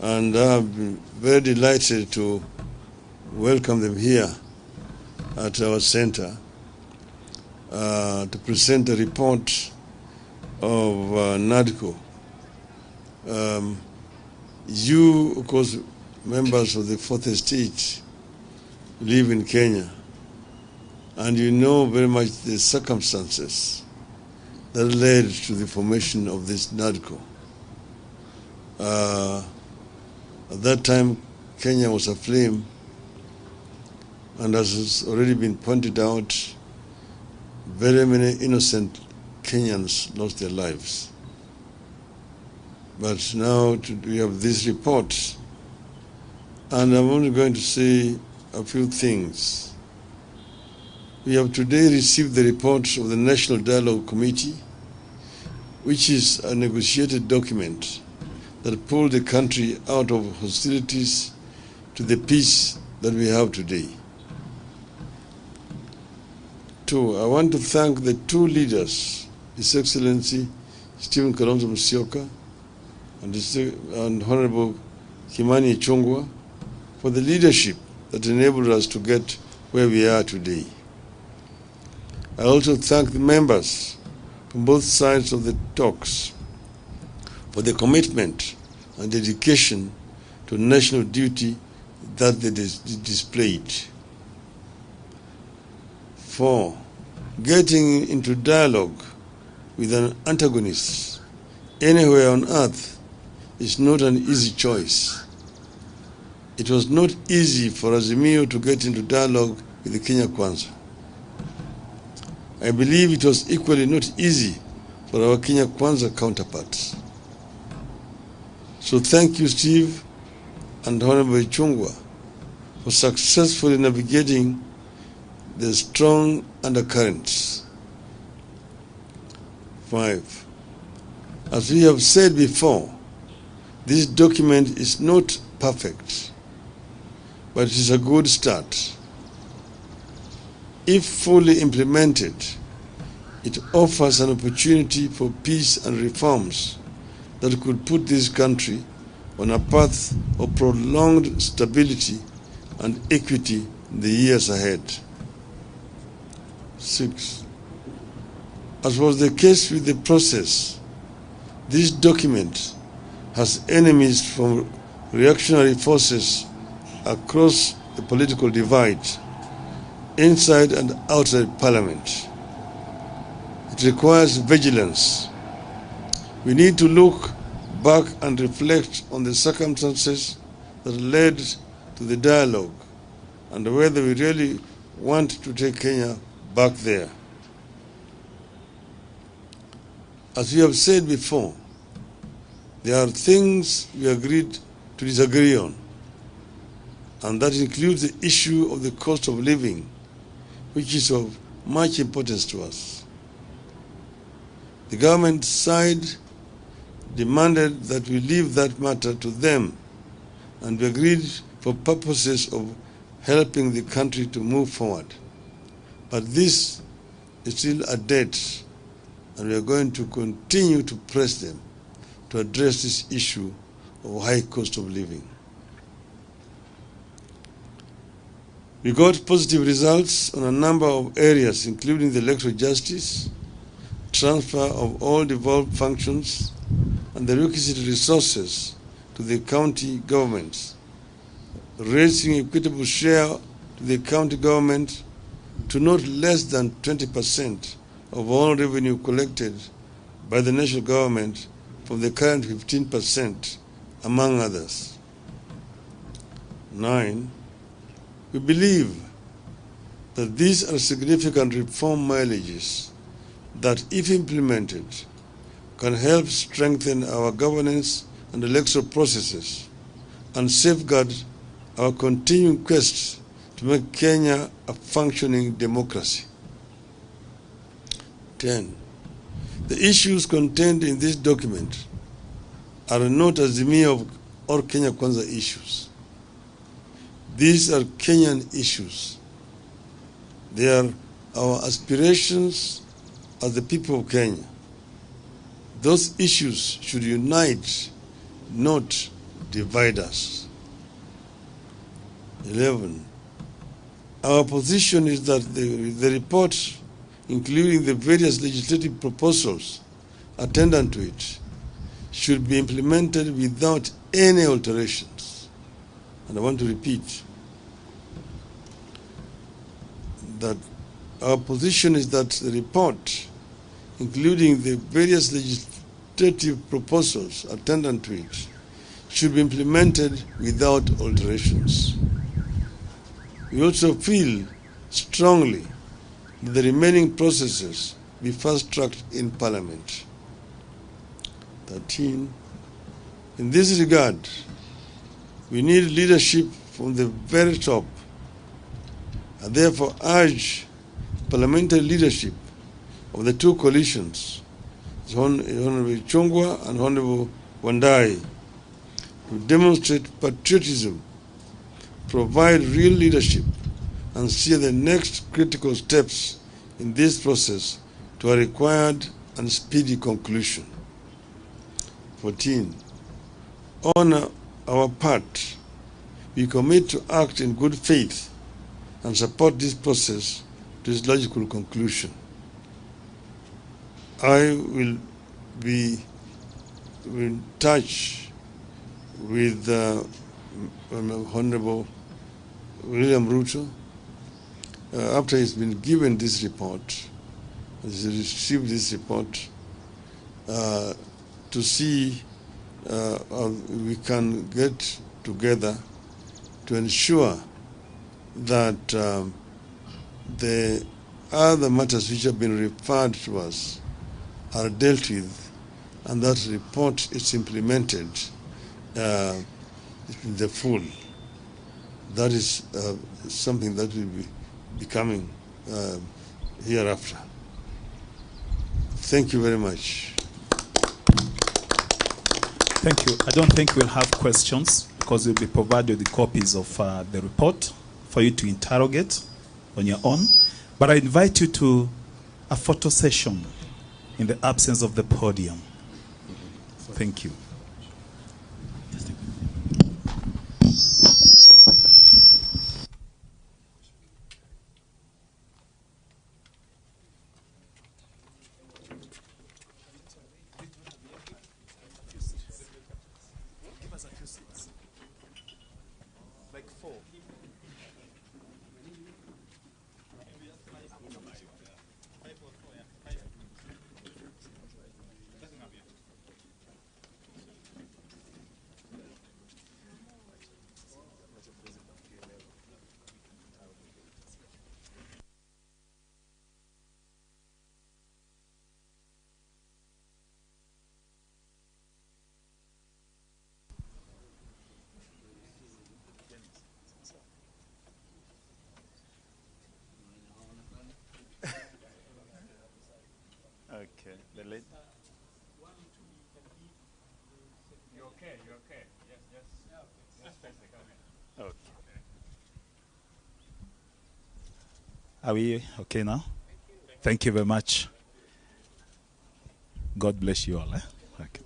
and I have been very delighted to welcome them here at our center to present the report of Nadco. You, of course, members of the Fourth Estate, live in Kenya, and you know very much the circumstances that led to the formation of this Nadco. At that time, Kenya was aflame, and as has already been pointed out, very many innocent Kenyans lost their lives. But now we have this report, and I'm only going to say a few things. We have today received the report of the National Dialogue Committee, which is a negotiated document that pulled the country out of hostilities to the peace that we have today. Two, I want to thank the two leaders, His Excellency Stephen Kalonzo Musyoka and Honorable Kimani Ichung'wah, for the leadership that enabled us to get where we are today. I also thank the members from both sides of the talks for the commitment and dedication to national duty that they displayed. 4, getting into dialogue with an antagonist anywhere on earth is not an easy choice. It was not easy for Azimio to get into dialogue with the Kenya Kwanza. I believe it was equally not easy for our Kenya Kwanza counterparts. So thank you, Steve and Honorable Ichung'wah, for successfully navigating the strong undercurrents. 5, as we have said before, this document is not perfect, but it is a good start. If fully implemented, it offers an opportunity for peace and reforms that could put this country on a path of prolonged stability and equity in the years ahead. 6, as was the case with the process, this document has enemies from reactionary forces across the political divide, inside and outside Parliament. It requires vigilance. We need to look back and reflect on the circumstances that led to the dialogue and whether we really want to take Kenya back there. As we have said before, there are things we agreed to disagree on, and that includes the issue of the cost of living, which is of much importance to us. The government side demanded that we leave that matter to them, and we agreed for purposes of helping the country to move forward. But this is still a debt, and we are going to continue to press them to address this issue of high cost of living. We got positive results on a number of areas, including the electoral justice, transfer of all devolved functions and the requisite resources to the county governments, raising equitable share to the county government to not less than 20% of all revenue collected by the national government from the current 15%, among others. 9. We believe that these are significant reform mileages that, if implemented, can help strengthen our governance and electoral processes and safeguard our continuing quest to make Kenya a functioning democracy. 10. The issues contained in this document are not Azimio or Kenya Kwanza issues. These are Kenyan issues. They are our aspirations as the people of Kenya. Those issues should unite, not divide us. 11. Our position is that the report, including the various legislative proposals attendant to it, should be implemented without any alterations. And I want to repeat that our position is that the report, including the various legislative proposals attendant to it, should be implemented without alterations. We also feel strongly that the remaining processes be fast-tracked in Parliament. 13. In this regard, we need leadership from the very top. I therefore urge parliamentary leadership of the two coalitions, Honorable Chungwa and Honorable Wandai, to demonstrate patriotism, provide real leadership, and steer the next critical steps in this process to a required and speedy conclusion. 14. On our part, we commit to act in good faith and support this process to its logical conclusion. I will be in touch with Honorable William Ruto after he's been given this report, he's received this report, to see how we can get together to ensure that the other matters which have been referred to us are dealt with, and that report is implemented in the full. That is something that will be coming hereafter. Thank you very much. Thank you. I don't think we'll have questions because you'll be provided with copies of the report for you to interrogate on your own. But I invite you to a photo session in the absence of the podium. Thank you. Okay. The lady. You're okay, you're okay. Yes, yes. Just face the camera. Okay. Are we okay now? Thank you very much. God bless you all. Okay.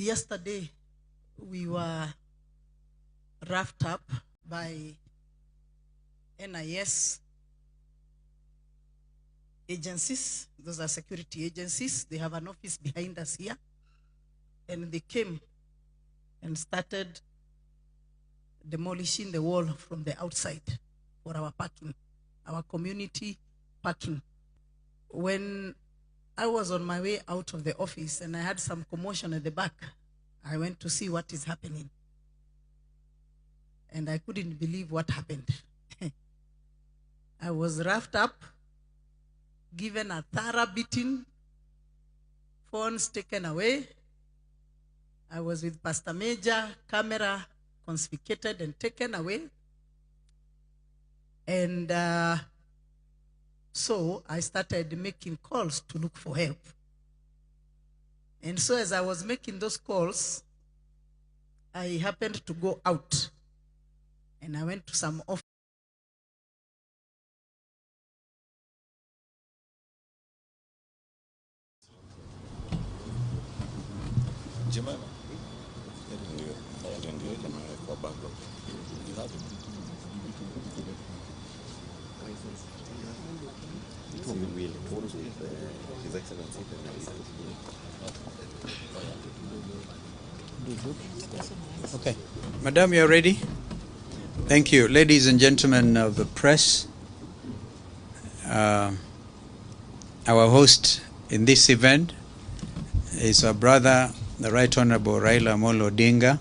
Yesterday, we were wrapped up by NIS agencies. Those are security agencies. They have an office behind us here. And they came and started demolishing the wall from the outside for our parking, our community parking. When I was on my way out of the office and I had some commotion at the back, I went to see what is happening. And I couldn't believe what happened. I was roughed up, given a thorough beating, phones taken away. I was with Pastor Major, camera confiscated and taken away. And so I started making calls to look for help. And so as I was making those calls, I happened to go out. And I went to some office. Okay. Madam, you're ready? Thank you. Ladies and gentlemen of the press, our host in this event is our brother, the Right Honorable Raila Odinga,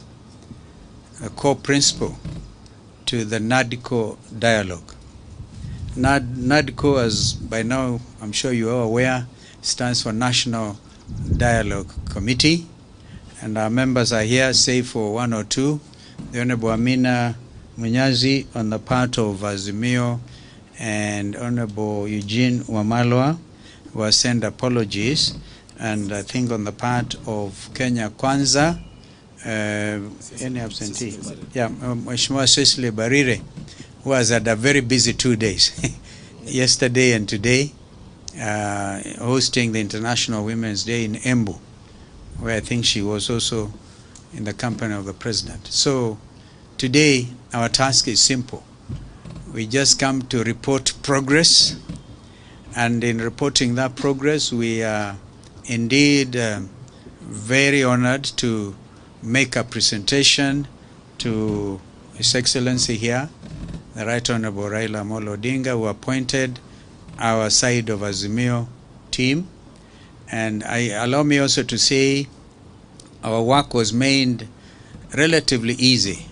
a co-principal to the Nadco dialogue. Nadco, as by now I'm sure you are aware, stands for National Dialogue Committee, and our members are here, save for one or two. The Honorable Amina Munyazi on the part of Azimio and Honorable Eugene Wamalwa who send apologies, and I think on the part of Kenya Kwanza, any absentee? Yeah, Mheshimiwa Cecily Barire, who has had a very busy 2 days, yesterday and today, hosting the International Women's Day in Embu, where I think she was also in the company of the President. So today, our task is simple. We just come to report progress, and in reporting that progress, we are indeed very honored to make a presentation to His Excellency here, the Right Honorable Raila Odinga, who appointed our side of Azimio team. And allow me also to say our work was made relatively easy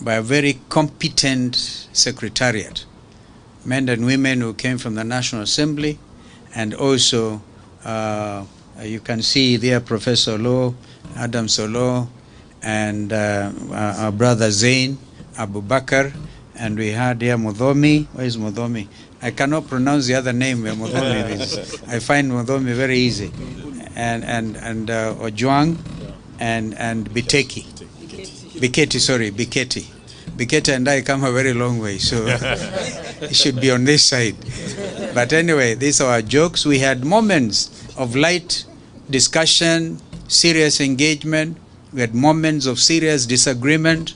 by a very competent secretariat, men and women who came from the National Assembly, and also you can see there Professor Lo, Adam Solo, and our brother Zain Abubakar, and we had here Mudhomi. Where is Mudhomi? I cannot pronounce the other name where Mudhomi is. I find Mudhomi very easy. And Ojwang and Biteki. Biketi and I come a very long way, so it should be on this side. But anyway, these are our jokes. We had moments of light discussion, serious engagement. We had moments of serious disagreement,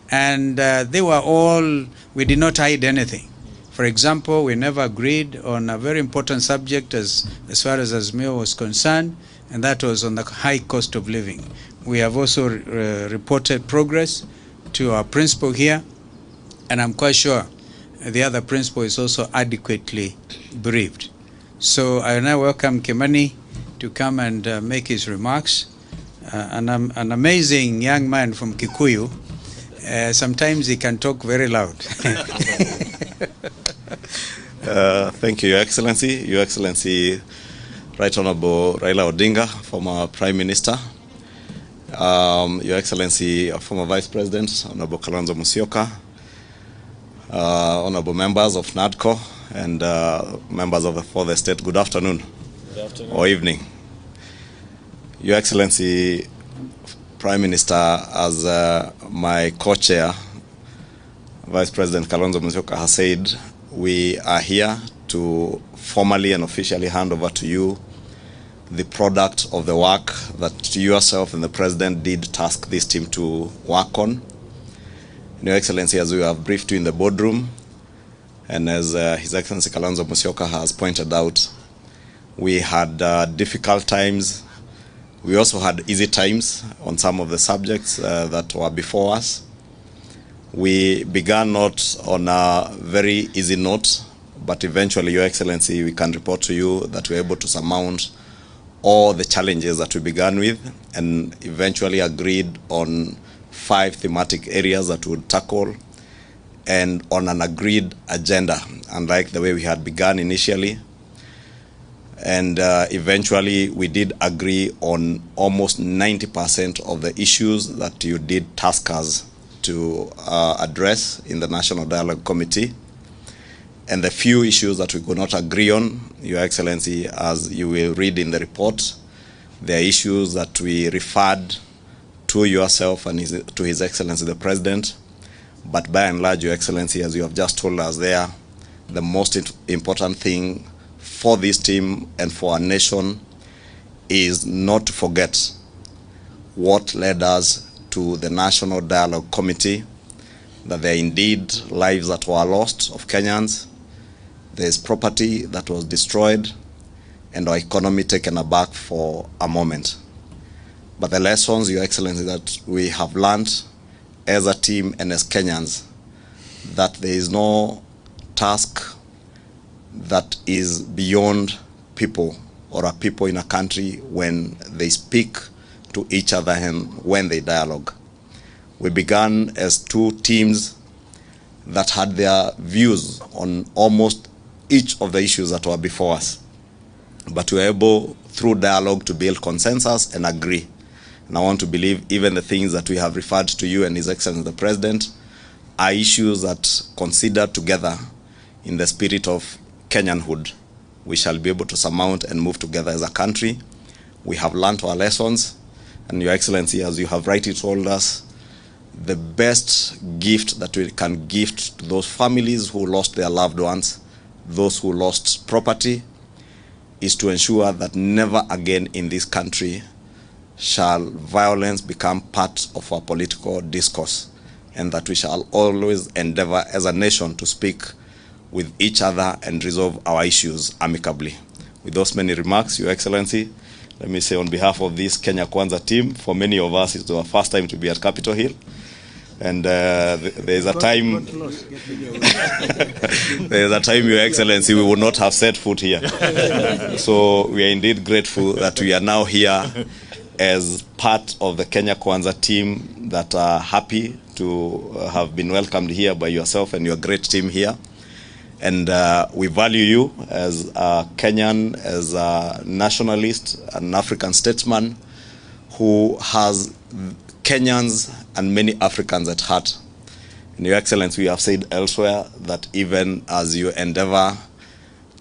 and they were all, we did not hide anything. For example, we never agreed on a very important subject as far as Azimio was concerned, and that was on the high cost of living. We have also reported progress to our principal here, and I'm quite sure the other principal is also adequately briefed. So I now welcome Kimani to come and make his remarks. An amazing young man from Kikuyu. Sometimes he can talk very loud. Thank you, Your Excellency. Your Excellency, Right Honorable Raila Odinga, former Prime Minister. Your Excellency, former Vice President, Honorable Kalonzo Musyoka, Honorable members of Nadco, and members of the Fourth Estate, good afternoon. Good afternoon. Or evening. Your Excellency, Prime Minister, as my co-chair, Vice President Kalonzo Musyoka has said, we are here to formally and officially hand over to you the product of the work that you yourself and the President did task this team to work on. Your Excellency, as we have briefed you in the boardroom, and as His Excellency Kalonzo Musyoka has pointed out, we had difficult times. We also had easy times on some of the subjects that were before us. We began not on a very easy note, but eventually, Your Excellency, we can report to you that we were able to surmount all the challenges that we began with and eventually agreed on 5 thematic areas that we would tackle and on an agreed agenda, unlike the way we had begun initially. And eventually, we did agree on almost 90% of the issues that you did task us to address in the National Dialogue Committee. And the few issues that we could not agree on, Your Excellency, as you will read in the report, there are issues that we referred to yourself and to His Excellency the President. But by and large, Your Excellency, as you have just told us there, the most important thing for this team and for our nation is not to forget what led us to the National Dialogue Committee, that there are indeed lives that were lost of Kenyans, there's property that was destroyed, and our economy taken aback for a moment. But the lessons, Your Excellency, that we have learned as a team and as Kenyans, that there is no task that is beyond people or a people in a country when they speak to each other and when they dialogue. We began as 2 teams that had their views on almost each of the issues that were before us. But we were able, through dialogue, to build consensus and agree. And I want to believe even the things that we have referred to you and His Excellency the President are issues that, considered together in the spirit of Kenyanhood, we shall be able to surmount and move together as a country. We have learned our lessons, and Your Excellency, as you have rightly told us, the best gift that we can gift to those families who lost their loved ones, those who lost property, is to ensure that never again in this country shall violence become part of our political discourse, and that we shall always endeavor as a nation to speak with each other and resolve our issues amicably. With those many remarks, Your Excellency, let me say on behalf of this Kenya Kwanza team, for many of us it's our first time to be at Capitol Hill. And there is a time, Your Excellency, we would not have set foot here. So we are indeed grateful that we are now here as part of the Kenya Kwanza team that are happy to have been welcomed here by yourself and your great team here. And we value you as a Kenyan, as a nationalist, an African statesman who has Kenyans and many Africans at heart. And Your Excellency, we have said elsewhere that even as you endeavor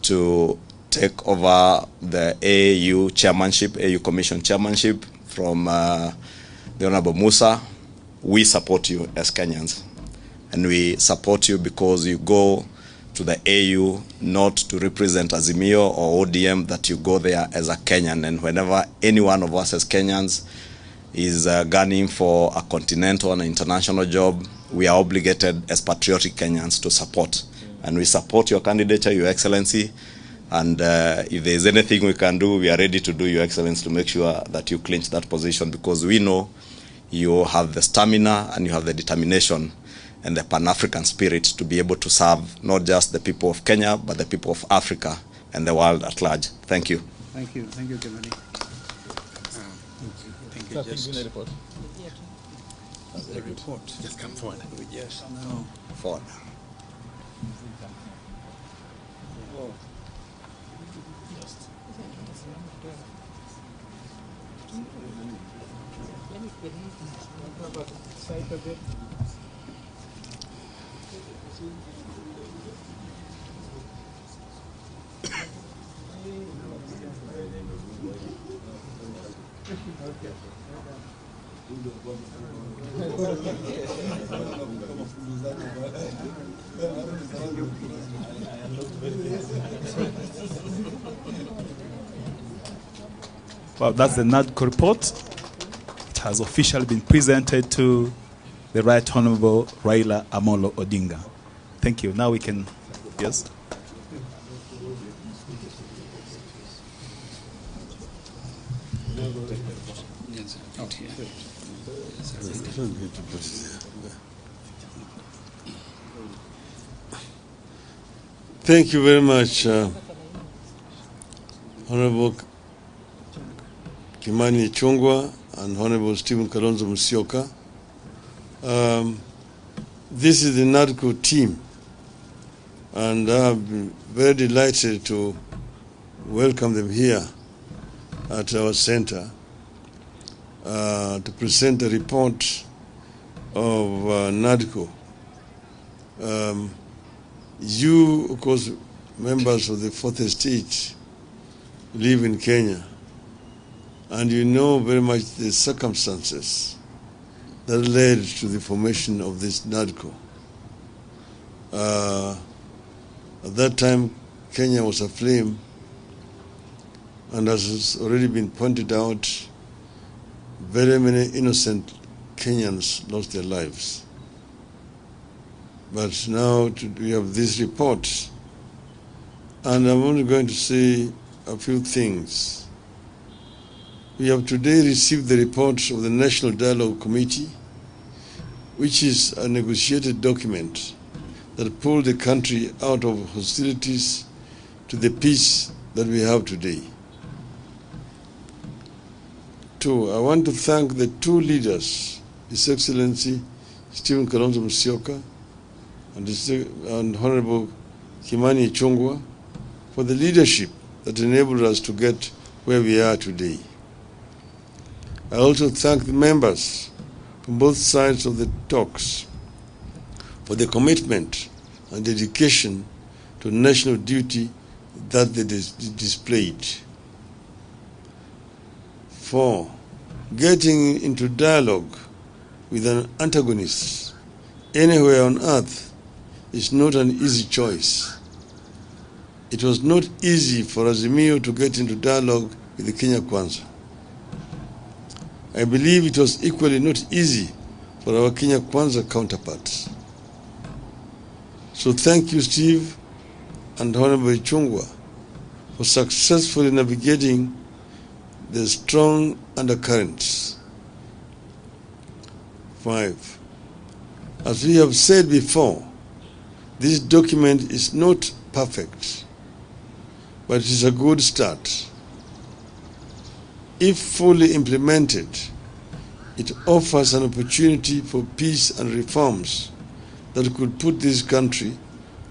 to take over the AU chairmanship, AU Commission chairmanship from the Honorable Musa, we support you as Kenyans. And we support you because you go to the AU not to represent Azimio or ODM, that you go there as a Kenyan. And whenever any one of us as Kenyans is gunning for a continental and international job, we are obligated as patriotic Kenyans to support. And we support your candidature, Your Excellency. And if there is anything we can do, we are ready to do, Your Excellency, to make sure that you clinch that position, because we know you have the stamina and you have the determination and the Pan-African spirit to be able to serve not just the people of Kenya, but the people of Africa and the world at large. Thank you. Thank you, Kimani. Thank you. Just the report. The report. Just come forward. We just now Forward. Well, that's the Nadco report. It has officially been presented to the Right Honorable Raila Amolo Odinga. Thank you. Now we can, yes? Thank you very much, Honorable Kimani Ichung'wah and Honorable Stephen Kalonzo Musyoka. This is the Nadco team, and I've been very delighted to welcome them here at our center to present a report of Nadco. You, of course, members of the Fourth Estate, live in Kenya, and you know very much the circumstances that led to the formation of this Nadco. At that time, Kenya was aflame, and as has already been pointed out, very many innocent Kenyans lost their lives. But now we have this report, and I'm only going to say a few things. We have today received the report of the National Dialogue Committee, which is a negotiated document that pulled the country out of hostilities to the peace that we have today. Two, I want to thank the two leaders, His Excellency Stephen Kalonzo Musyoka and Honorable Kimani Ichung'wah, for the leadership that enabled us to get where we are today. I also thank the members from both sides of the talks for the commitment and dedication to national duty that they displayed. 4, getting into dialogue with an antagonist anywhere on earth is not an easy choice. It was not easy for Azimio to get into dialogue with the Kenya Kwanza. I believe it was equally not easy for our Kenya Kwanza counterparts. So thank you, Steve and Honorable Ichung'wah, for successfully navigating the strong undercurrents. 5, as we have said before, this document is not perfect, but it is a good start. If fully implemented, it offers an opportunity for peace and reforms that could put this country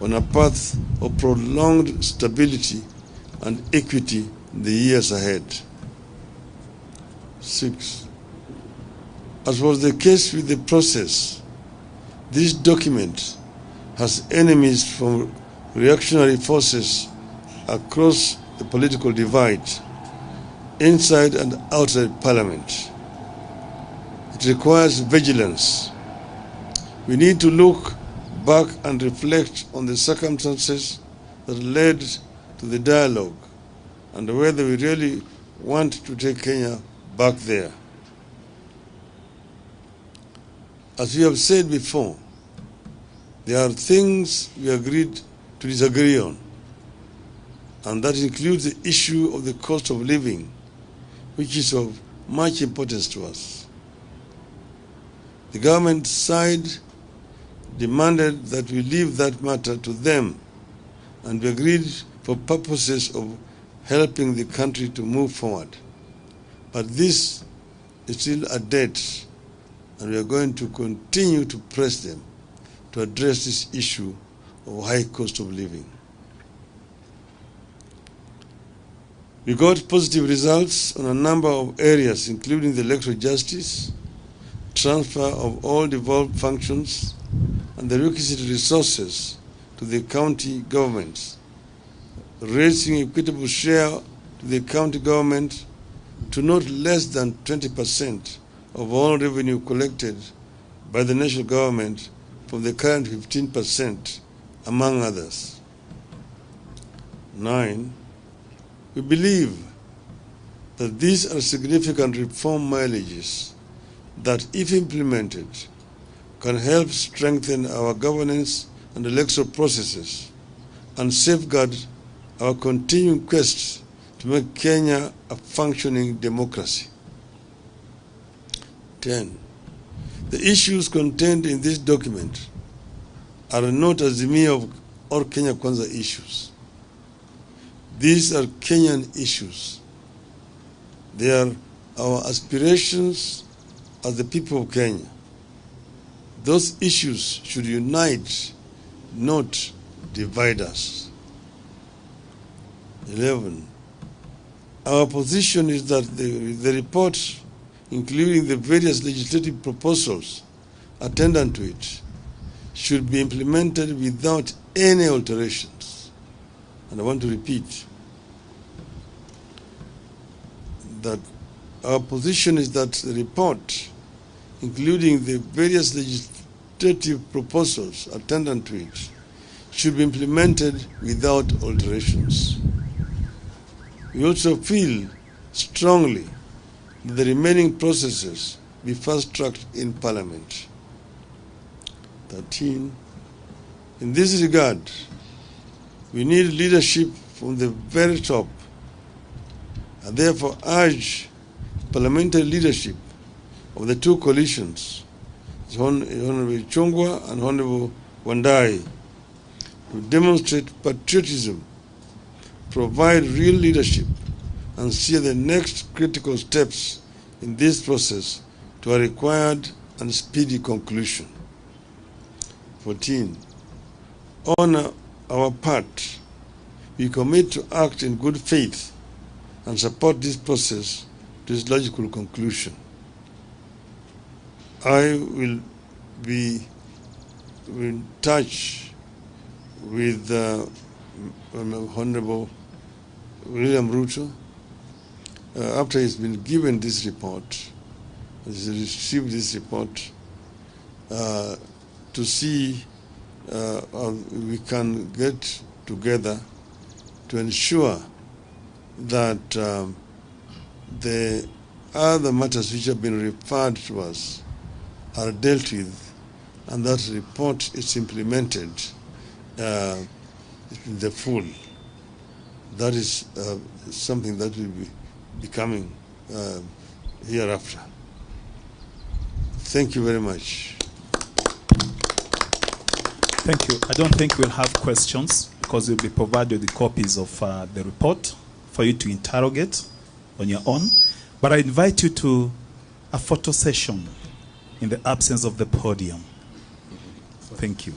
on a path of prolonged stability and equity in the years ahead. 6, as was the case with the process, this document has enemies from reactionary forces across the political divide, inside and outside Parliament. It requires vigilance. We need to look back and reflect on the circumstances that led to the dialogue and whether we really want to take Kenya back there. As we have said before, there are things we agreed to disagree on, and that includes the issue of the cost of living, which is of much importance to us. The government side demanded that we leave that matter to them, and we agreed for purposes of helping the country to move forward. But this is still a debt, and we are going to continue to press them to address this issue of high cost of living. We got positive results on a number of areas, including the electoral justice, transfer of all devolved functions, and the requisite resources to the county governments, raising equitable share to the county government to not less than 20% of all revenue collected by the national government from the current 15%, among others. 9, we believe that these are significant reform mileages that, if implemented, can help strengthen our governance and electoral processes and safeguard our continuing quest to make Kenya a functioning democracy. 10. The issues contained in this document are not Azimio or Kenya Kwanza issues. These are Kenyan issues. They are our aspirations as the people of Kenya. Those issues should unite, not divide us. 11. Our position is that the report, including the various legislative proposals attendant to it, should be implemented without any alterations. And I want to repeat that our position is that the report, including the various legislative proposals attendant to it, should be implemented without alterations. We also feel strongly that the remaining processes be fast-tracked in Parliament. 13. In this regard, we need leadership from the very top, and therefore urge parliamentary leadership of the two coalitions, Honorable Chungwa and Honorable Wandai, to demonstrate patriotism, provide real leadership, and steer the next critical steps in this process to a required and speedy conclusion. 14. On our part, we commit to act in good faith and support this process to its logical conclusion. I will be in touch with Honorable William Ruto after he's been given this report, he's received this report, to see how we can get together to ensure that the other matters which have been referred to us are dealt with, and that report is implemented in the full. That is something that will be coming hereafter. Thank you very much. Thank you. I don't think we'll have questions because you'll be provided with the copies of the report for you to interrogate on your own. But I invite you to a photo session in the absence of the podium. Thank you.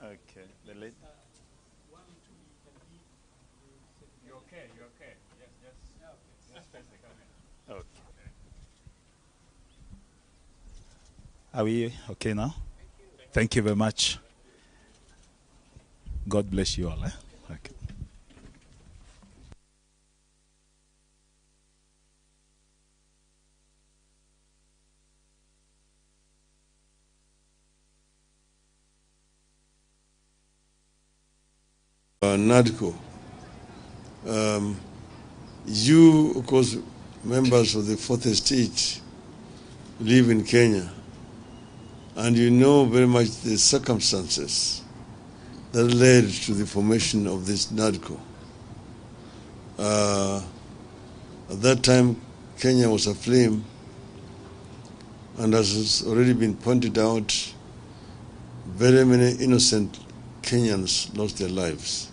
Okay. You're okay, you're okay. Just face the camera. Okay. Are we okay now? Thank you very much. God bless you all. Okay. Nadco. You, of course, members of the Fourth Estate, live in Kenya, and you know very much the circumstances that led to the formation of this Nadco. At that time, Kenya was aflame And as has already been pointed out, very many innocent Kenyans lost their lives.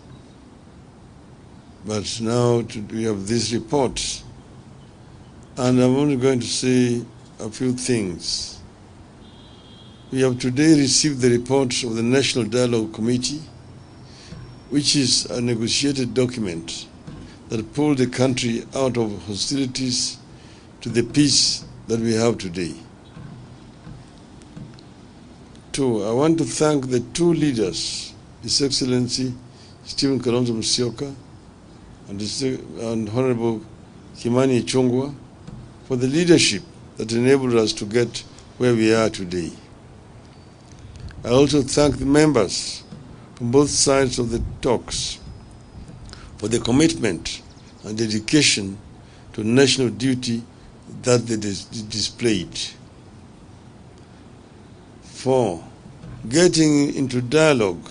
But now we have this report, and I'm only going to say a few things. We have today received the report of the National Dialogue Committee, which is a negotiated document that pulled the country out of hostilities to the peace that we have today. Two, I want to thank the two leaders, His Excellency Stephen Kalonzo Musyoka and Honorable Kimani Ichung'wah, for the leadership that enabled us to get where we are today. I also thank the members from both sides of the talks for the commitment and dedication to national duty that they displayed. 4, getting into dialogue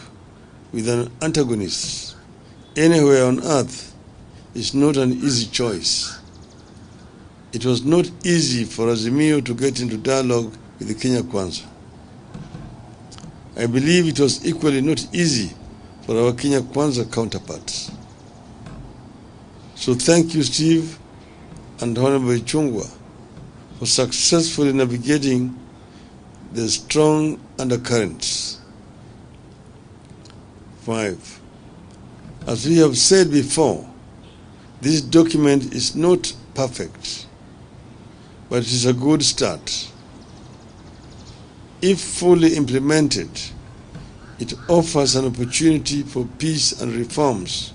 with an antagonist anywhere on earth is not an easy choice. It was not easy for Azimio to get into dialogue with the Kenya Kwanza. I believe it was equally not easy for our Kenya Kwanza counterparts. So thank you, Steve and Honorable Ichung'wah, for successfully navigating the strong undercurrents. 5, as we have said before, this document is not perfect, but it is a good start. If fully implemented, it offers an opportunity for peace and reforms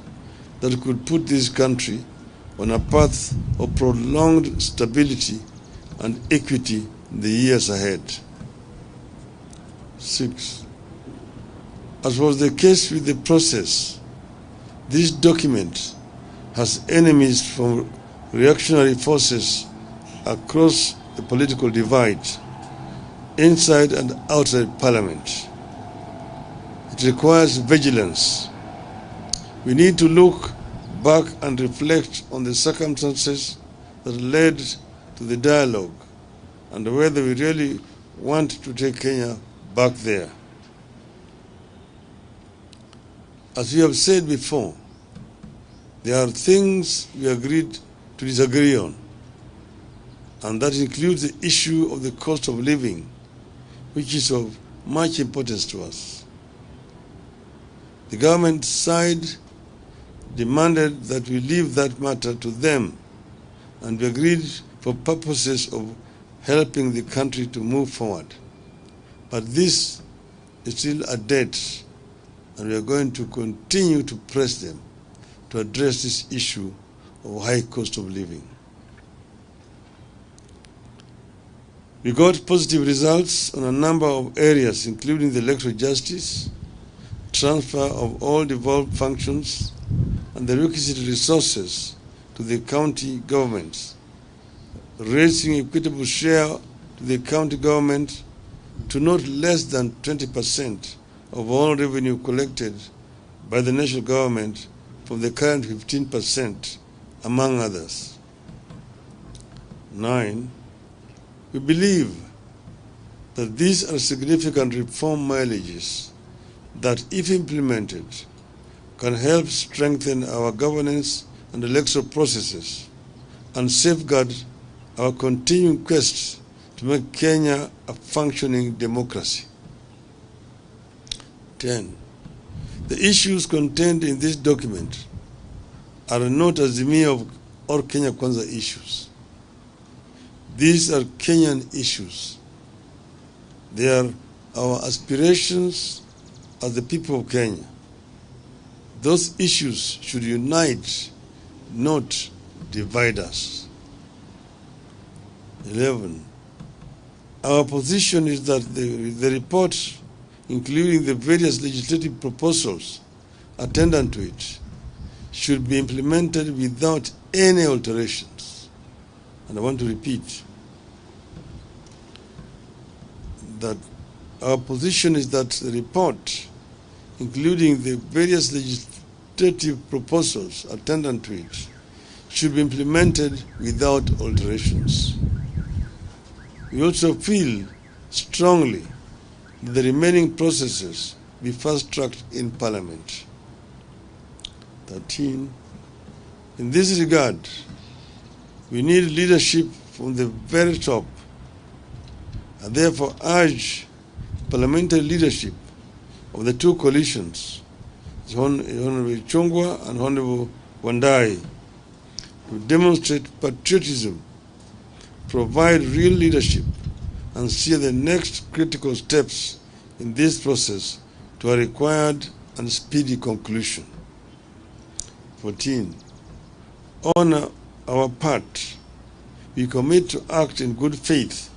that could put this country on a path of prolonged stability and equity in the years ahead. 6, as was the case with the process, this document has enemies from reactionary forces across the political divide, inside and outside Parliament. It requires vigilance. We need to look back and reflect on the circumstances that led to the dialogue and whether we really want to take Kenya back there. As we have said before, there are things we agreed to disagree on, and that includes the issue of the cost of living, which is of much importance to us. The government side demanded that we leave that matter to them, and we agreed for purposes of helping the country to move forward. But this is still a debt, and we are going to continue to press them to address this issue of high cost of living. We got positive results on a number of areas, including the electoral justice, transfer of all devolved functions, and the requisite resources to the county governments, raising equitable share to the county government to not less than 20% of all revenue collected by the national government from the current 15%, among others. 9, we believe that these are significant reform mileages that, if implemented, can help strengthen our governance and electoral processes and safeguard our continuing quest to make Kenya a functioning democracy. 10, the issues contained in this document are not Azimio or Kenya Kwanza issues. These are Kenyan issues. They are our aspirations as the people of Kenya. Those issues should unite, not divide us. 11, our position is that the report, including the various legislative proposals attendant to it, should be implemented without any alterations. And I want to repeat that our position is that the report, including the various legislative proposals attendant to it, should be implemented without alterations. We also feel strongly that the remaining processes be fast-tracked in Parliament. 13. In this regard, we need leadership from the very top, and therefore urge parliamentary leadership of the two coalitions, Honorable Chungwa and Honorable Wandai, to demonstrate patriotism, provide real leadership, and steer the next critical steps in this process to a required and speedy conclusion. 14. On our part, we commit to act in good faith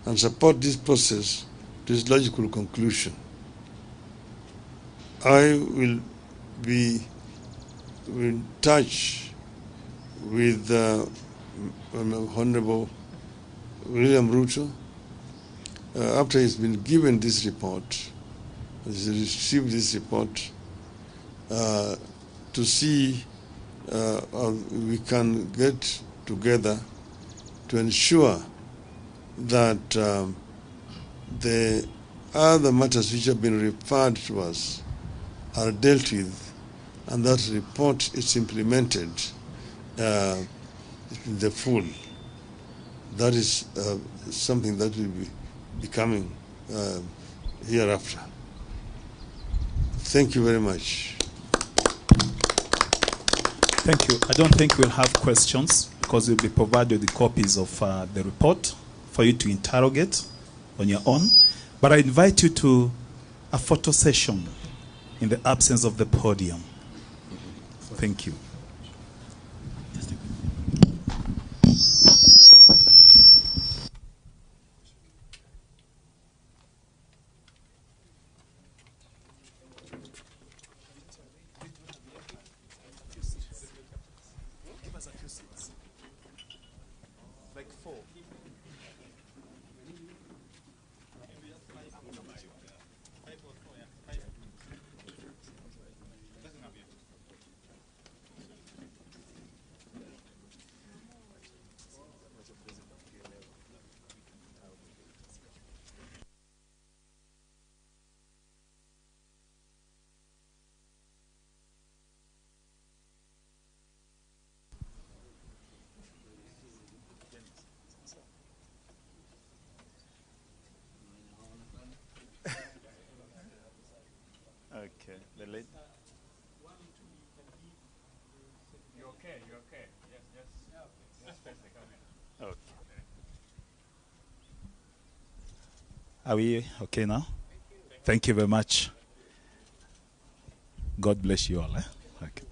and support this process to its logical conclusion. I will be in touch with Honorable William Ruto after he's been given this report, he's received this report, to see how we can get together to ensure that the other matters which have been referred to us are dealt with, and that report is implemented in the full. That is something that will be coming hereafter. Thank you very much. Thank you. I don't think we'll have questions because we'll be provided with copies of the report for you to interrogate on your own. But I invite you to a photo session in the absence of the podium. Thank you. Okay, the lady. You okay? You okay? Yes, just face the camera. Okay. Are we okay now? Thank you very much. God bless you all. Okay.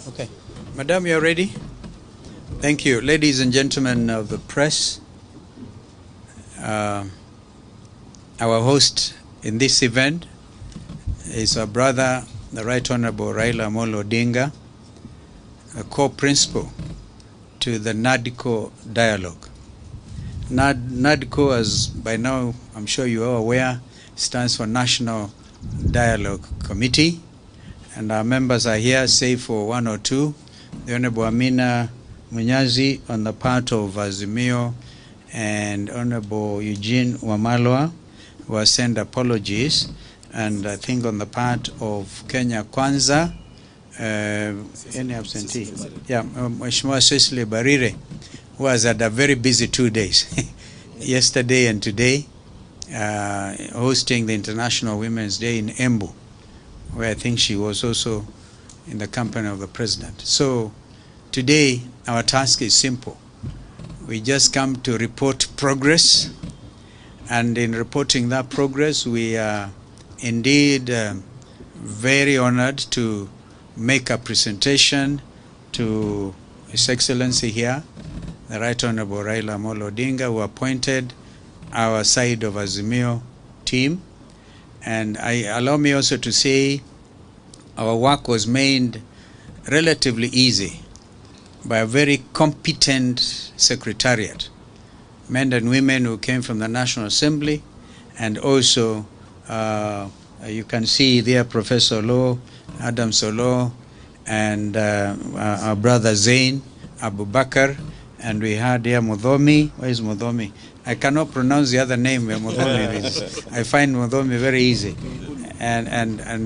Okay. Madam, you are ready? Thank you. Ladies and gentlemen of the press, our host in this event is our brother, the Right Honorable Raila Odinga, a co-principal to the Nadco dialogue. Nadco, as by now I'm sure you are aware, stands for National Dialogue Committee, and our members are here, save for one or two. The Honorable Amina Munyazi on the part of Azimio and Honorable Eugene Wamalwa, who has sent apologies, and I think on the part of Kenya Kwanza, any absentee? Yeah, Mheshimiwa Cecily Barire, who has had a very busy 2 days, yesterday and today, hosting the International Women's Day in Embu, where I think she was also in the company of the President. So today, our task is simple. We just come to report progress, and in reporting that progress, we are indeed very honored to make a presentation to His Excellency here, the Right Honorable Raila Odinga, who appointed our side of Azimio team. And allow me also to say our work was made relatively easy by a very competent secretariat, men and women who came from the National Assembly, and also you can see there Professor Law, Adam Solo, and our brother Zain Abu Bakr, and we had here Mudhomi. Where is Mudhomi? I cannot pronounce the other name where Mudhomi is. I find Mudhomi very easy. And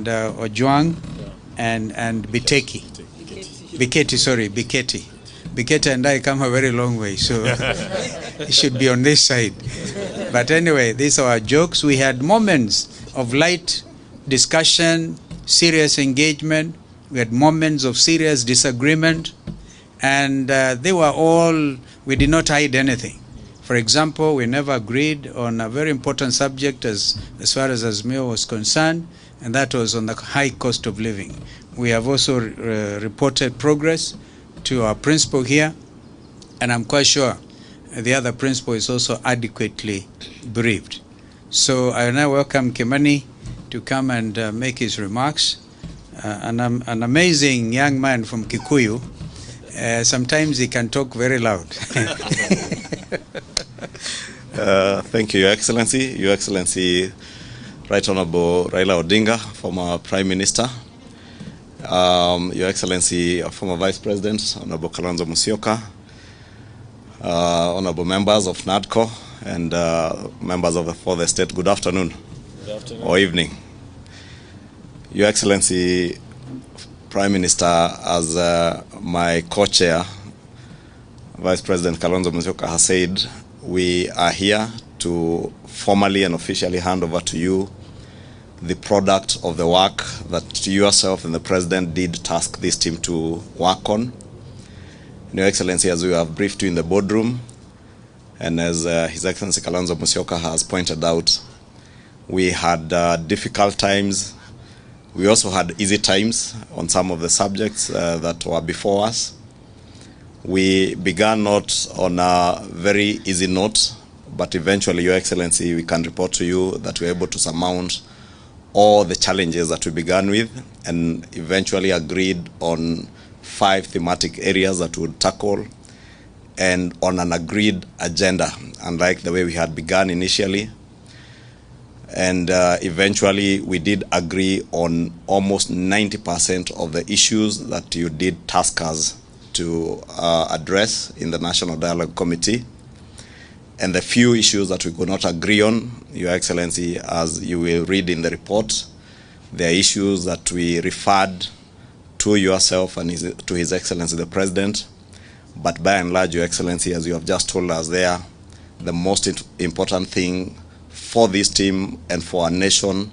Ojwang and Biteki. Biketi. Biketi and I come a very long way, so it should be on this side. But anyway, these are our jokes. We had moments of light discussion, serious engagement. We had moments of serious disagreement, and they were all, we did not hide anything. For example, we never agreed on a very important subject as far as Azimio was concerned, and that was on the high cost of living. We have also reported progress to our principal here, and I'm quite sure the other principal is also adequately briefed. So I now welcome Kimani to come and make his remarks. An amazing young man from Kikuyu. Sometimes he can talk very loud. Thank you, Your Excellency. Your Excellency, Right Honorable Raila Odinga, former Prime Minister. Your Excellency, former Vice President, Honorable Kalonzo Musyoka, Honorable members of Nadco, and members of the Fourth Estate, good afternoon. Good afternoon. Or evening. Your Excellency, Prime Minister, as my co-chair, Vice President Kalonzo Musyoka has said, we are here to formally and officially hand over to you the product of the work that yourself and the President did task this team to work on. Your Excellency, as we have briefed you in the boardroom, and as His Excellency Kalonzo Musyoka has pointed out, we had difficult times. We also had easy times on some of the subjects that were before us. We began not on a very easy note, but eventually, Your Excellency, we can report to you that we were able to surmount all the challenges that we began with, and eventually agreed on 5 thematic areas that we would tackle, and on an agreed agenda, unlike the way we had begun initially. And eventually, we did agree on almost 90% of the issues that you did task us to address in the National Dialogue Committee. And the few issues that we could not agree on, Your Excellency, as you will read in the report, there are issues that we referred to yourself and to His Excellency the President. But by and large, Your Excellency, as you have just told us there, the most important thing for this team and for our nation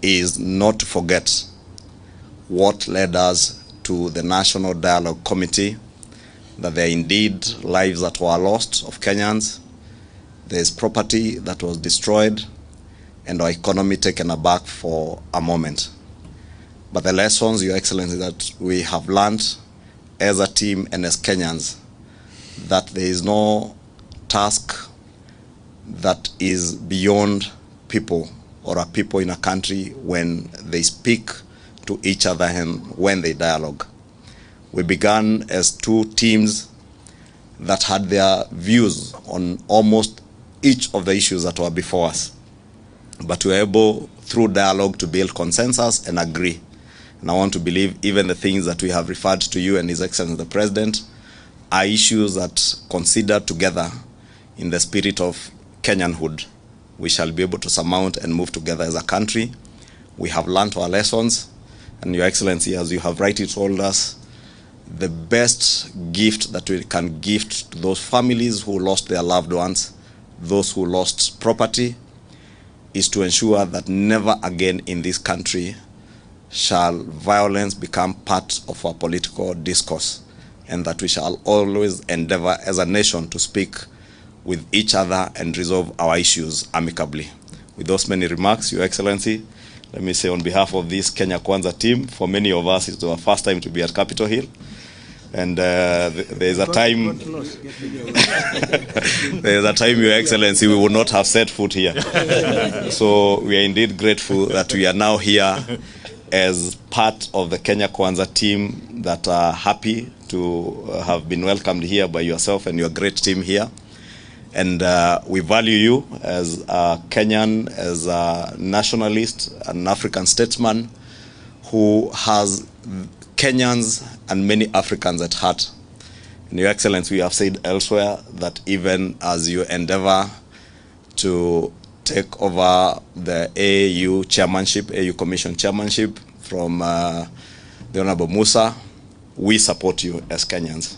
is not to forget what led us to the National Dialogue Committee, that there are indeed lives that were lost of Kenyans, there's property that was destroyed, and our economy taken aback for a moment. But the lessons, Your Excellency, that we have learned as a team and as Kenyans, that there is no task that is beyond people or a people in a country when they speak to each other and when they dialogue. We began as two teams that had their views on almost each of the issues that were before us. But we were able, through dialogue, to build consensus and agree. And I want to believe even the things that we have referred to you and His Excellency the President are issues that, considered together in the spirit of Kenyanhood, we shall be able to surmount and move together as a country. We have learned our lessons, and Your Excellency, as you have rightly told us, the best gift that we can gift to those families who lost their loved ones, those who lost property, is to ensure that never again in this country shall violence become part of our political discourse, and that we shall always endeavor as a nation to speak with each other and resolve our issues amicably. With those many remarks, Your Excellency, let me say on behalf of this Kenya Kwanza team, for many of us it's our first time to be at Capitol Hill. And there's a time, there's a time, Your Excellency, we would not have set foot here. So we are indeed grateful that we are now here as part of the Kenya Kwanza team that are happy to have been welcomed here by yourself and your great team here. And we value you as a Kenyan, as a nationalist, an African statesman who has Kenyans and many Africans at heart. And Your Excellency, we have said elsewhere that even as you endeavor to take over the AU chairmanship, AU Commission chairmanship from the Honorable Musa, we support you as Kenyans.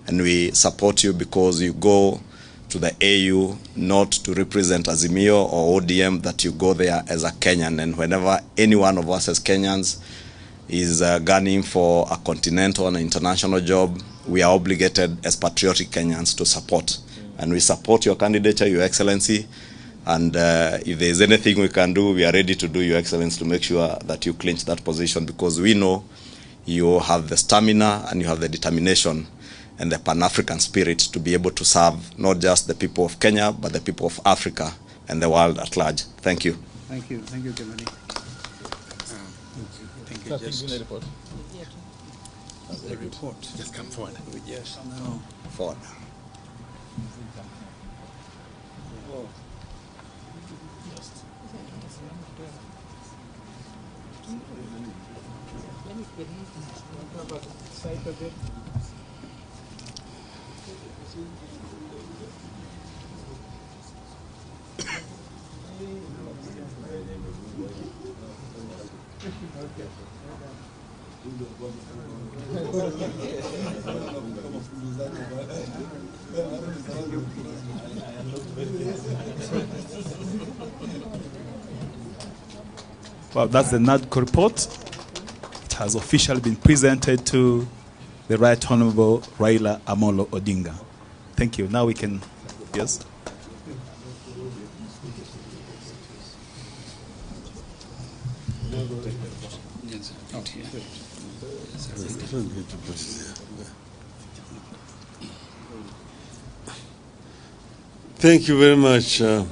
And we support you because you go to the AU not to represent Azimio or ODM, that you go there as a Kenyan. And whenever any one of us as Kenyans is gunning for a continental and international job, we are obligated as patriotic Kenyans to support. And we support your candidature, Your Excellency. And if there is anything we can do, we are ready to do, Your Excellency, to make sure that you clinch that position, because we know you have the stamina and you have the determination and the Pan-African spirit to be able to serve not just the people of Kenya, but the people of Africa and the world at large. Thank you. Thank you, Kimani. Thank you. Just the report. The report. Just come forward. We just now Forward. Well, that's the Nadco report. It has officially been presented to the Right Honorable Raila Amolo Odinga. Thank you. Now we can, yes? Thank you very much, Honorable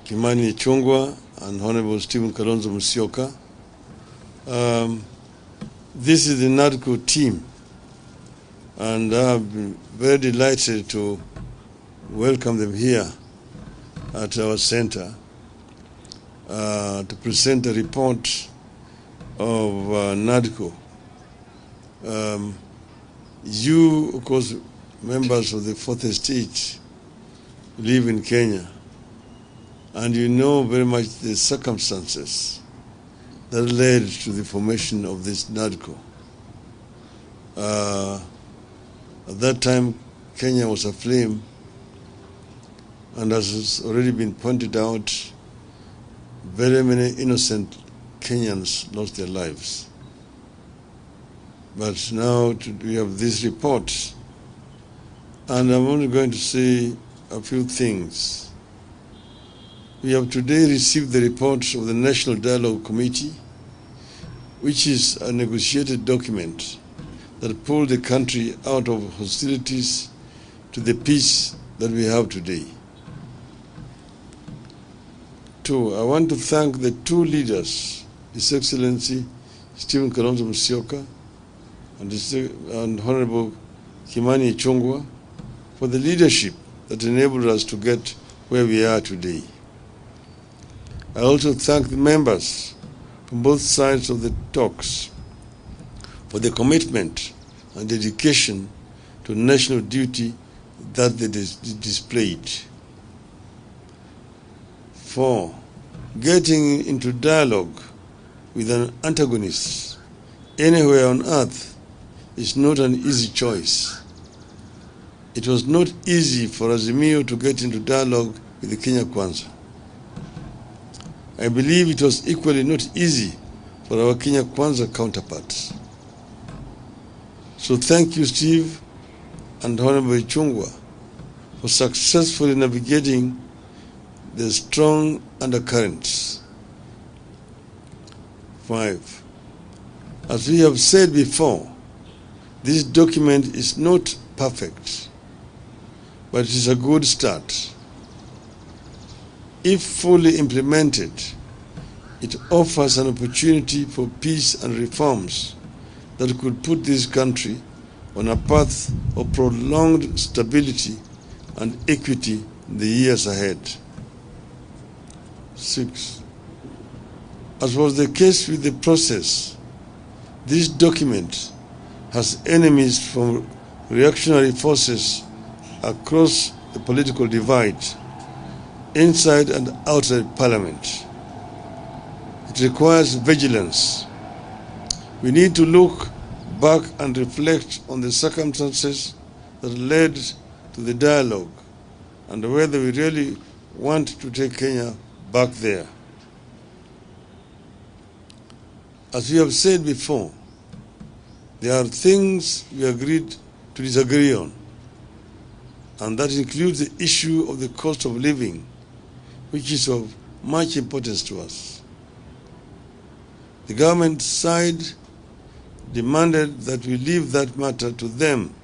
Kimani Ichung'wah and Honorable Stephen Kalonzo Musyoka. This is the Nadco team, and I've been very delighted to welcome them here at our center to present the report of Nadco. You, of course, members of the Fourth Estate, live in Kenya, and you know very much the circumstances that led to the formation of this Nadco. At that time, Kenya was aflame, and as has already been pointed out, very many innocent Kenyans lost their lives. But now we have this report, and I'm only going to say a few things. We have today received the report of the National Dialogue Committee, which is a negotiated document that pulled the country out of hostilities to the peace that we have today. 2, I want to thank the two leaders, His Excellency Stephen Kalonzo Musyoka and Honorable Kimani Ichung'wah, for the leadership that enabled us to get where we are today. I also thank the members from both sides of the talks for the commitment and dedication to national duty that they displayed. 4, getting into dialogue with an antagonist anywhere on earth is not an easy choice. It was not easy for Azimio to get into dialogue with the Kenya Kwanza. I believe it was equally not easy for our Kenya Kwanza counterparts. So thank you, Steve and Honorable Ichung'wah, for successfully navigating the strong undercurrents. 5, as we have said before, this document is not perfect, but it is a good start. If fully implemented, it offers an opportunity for peace and reforms that could put this country on a path of prolonged stability and equity in the years ahead. 6, as was the case with the process, this document has enemies from reactionary forces across the political divide, inside and outside Parliament. It requires vigilance. We need to look back and reflect on the circumstances that led to the dialogue and whether we really want to take Kenya back there. As we have said before, there are things we agreed to disagree on, and that includes the issue of the cost of living, which is of much importance to us. The government side demanded that we leave that matter to them,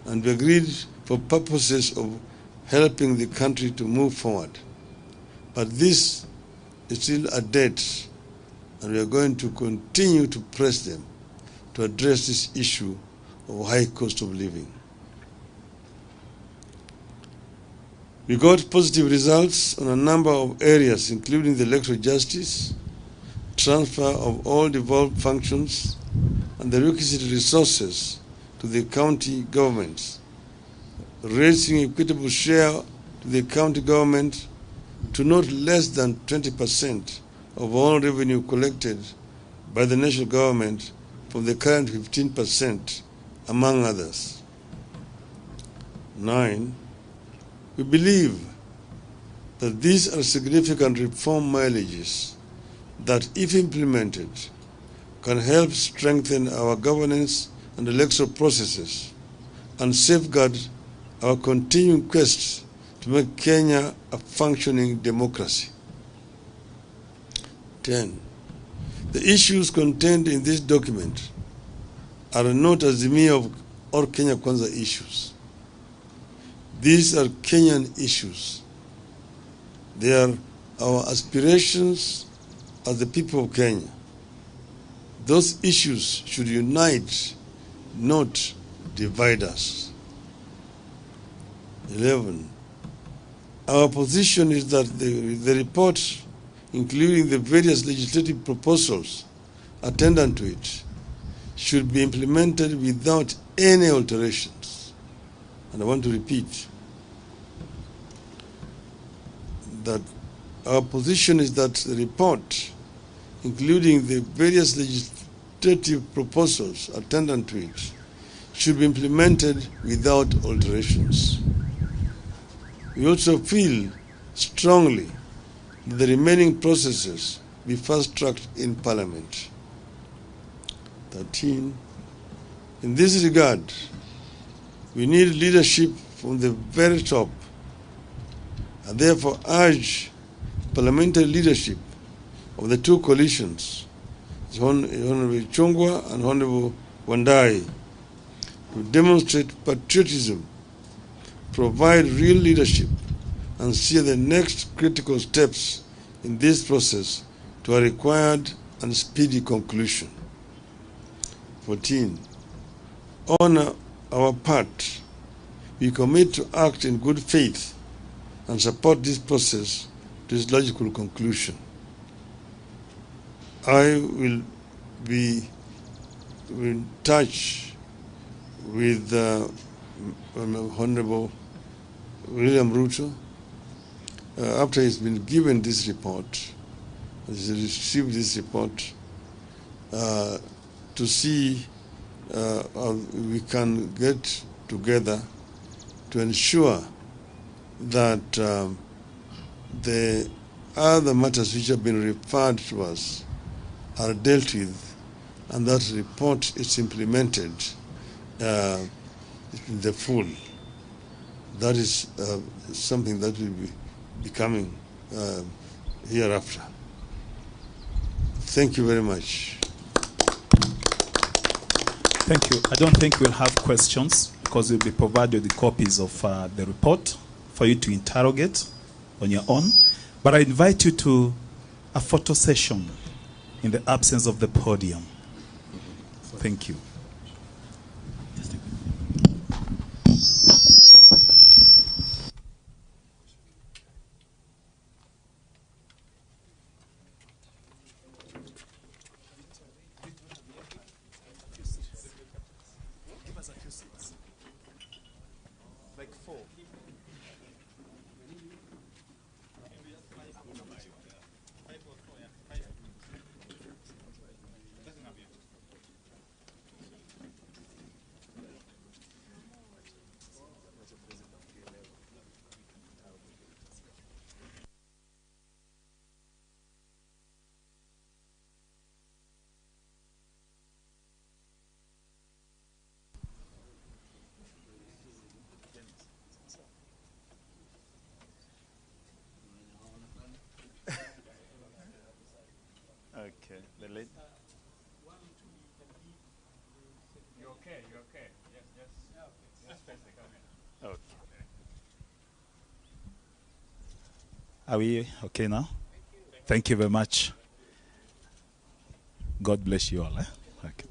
and we agreed for purposes of helping the country to move forward. But this is still a debt, and we are going to continue to press them to address this issue of high cost of living. We got positive results on a number of areas, including the electoral justice, transfer of all devolved functions, and the requisite resources to the county governments, raising equitable share to the county government to not less than 20% of all revenue collected by the national government from the current 15%, among others. 9, we believe that these are significant reform mileages that, if implemented, can help strengthen our governance and electoral processes and safeguard our continuing quest to make Kenya a functioning democracy. 10, the issues contained in this document are not Azimio or Kenya Kwanza issues. These are Kenyan issues. They are our aspirations as the people of Kenya. Those issues should unite, not divide us. 11, our position is that the report, including the various legislative proposals attendant to it, should be implemented without any alterations. And I want to repeat that our position is that the report, including the various legislative proposals attendant to it, should be implemented without alterations. We also feel strongly that the remaining processes be fast-tracked in Parliament. 13, in this regard, we need leadership from the very top, and therefore urge parliamentary leadership of the two coalitions, Honorable Ichung'wah and Honorable Wandai, to demonstrate patriotism, provide real leadership, and steer the next critical steps in this process to a required and speedy conclusion. 14. On our part, we commit to act in good faith and support this process to its logical conclusion. I will be in touch with Honorable William Ruto after he's been given this report, he's received this report, to see how we can get together to ensure that the other matters which have been referred to us are dealt with, and that report is implemented in the full. That is something that will be coming hereafter. Thank you very much. Thank you. I don't think we'll have questions because you'll be provided with copies of the report for you to interrogate on your own. But I invite you to a photo session in the absence of the podium. Thank you. Okay, the lady. You're okay, you're okay. Yes, yes. Just face the camera. Okay. Are we okay now? Thank you very much. God bless you all. Okay.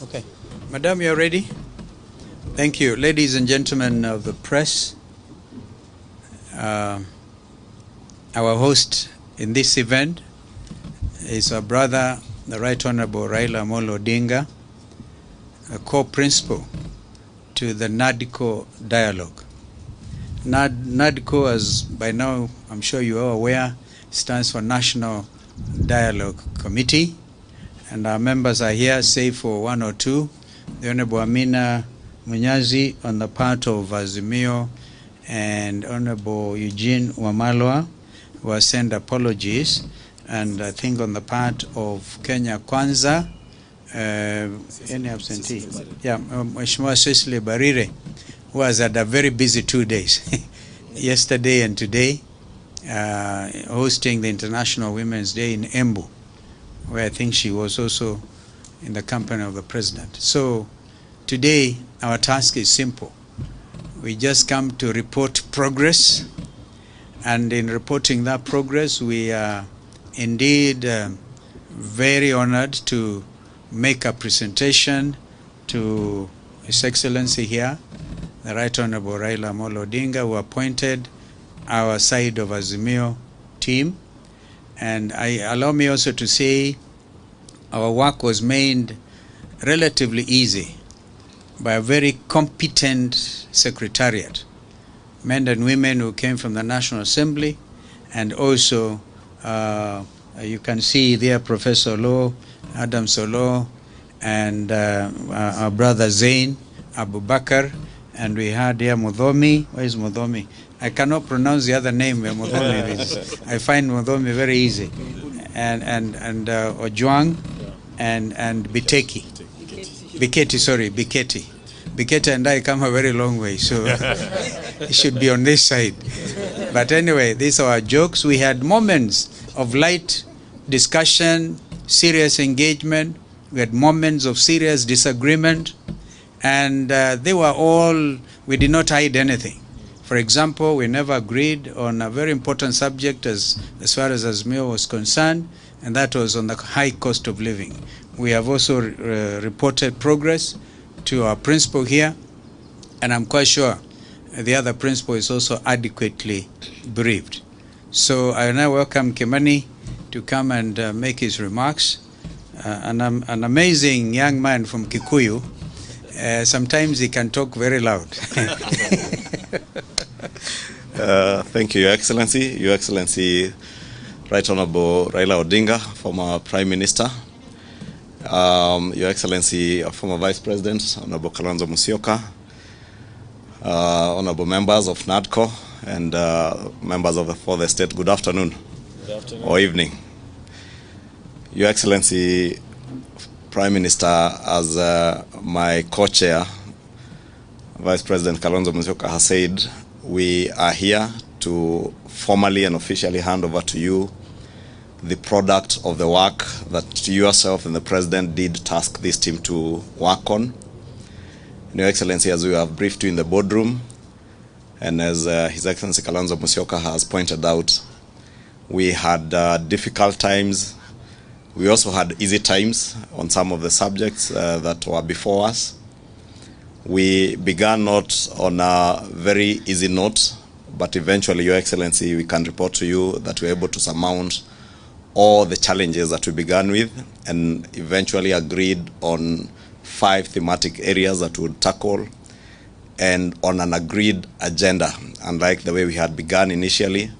Okay. Madam, you're ready? Thank you. Ladies and gentlemen of the press, our host in this event is our brother, the Right Honorable Raila Odinga, a co-principal to the Nadco dialogue. Nadco, as by now I'm sure you are aware, stands for National Dialogue Committee, and our members are here, save for one or two. The Honorable Amina Munyazi on the part of Azimio and Honorable Eugene Wamalwa, who send apologies, and I think on the part of Kenya Kwanza, Any absentee? Yeah, Mheshimiwa Cecily Barire, who has had a very busy 2 days, yesterday and today, hosting the International Women's Day in Embu, where I think she was also in the company of the President. So today, our task is simple. We just come to report progress, and in reporting that progress, we are indeed very honored to make a presentation to His Excellency here, the Right Honorable Raila Odinga, who appointed our side of Azimio team. And allow me also to say our work was made relatively easy by a very competent secretariat, men and women who came from the National Assembly, and also you can see there Professor Law, Adam Solo, and our brother Zain Abu Bakr, and we had here Mudhomi. Where is Mudhomi? I cannot pronounce the other name where Mudhomi is. I find Mudhomi very easy. And Ojwang and Biteki. Biketi. Biketi and I come a very long way, so it should be on this side. But anyway, these are our jokes. We had moments of light discussion, serious engagement. We had moments of serious disagreement, and they were all, we did not hide anything. For example, we never agreed on a very important subject as far as Azimio was concerned, and that was on the high cost of living. We have also reported progress to our principal here, and I'm quite sure the other principal is also adequately briefed. So I now welcome Kimani to come and make his remarks. An amazing young man from Kikuyu. Sometimes he can talk very loud. Thank you, Your Excellency. Your Excellency, Right Honorable Raila Odinga, former Prime Minister. Your Excellency, former Vice President, Honorable Kalonzo Musyoka, Honorable members of Nadco, and members of the Fourth Estate, good afternoon. Good afternoon. Or evening. Your Excellency, Prime Minister, as my co-chair, Vice President Kalonzo Musyoka has said, we are here to formally and officially hand over to you the product of the work that yourself and the President did task this team to work on. Your Excellency, as we have briefed you in the boardroom, and as His Excellency Kalonzo Musyoka has pointed out, we had difficult times. We also had easy times on some of the subjects that were before us. We began not on a very easy note, but eventually, Your Excellency, we can report to you that we were able to surmount all the challenges that we began with, and eventually agreed on 5 thematic areas that we would tackle, and on an agreed agenda, unlike the way we had begun initially.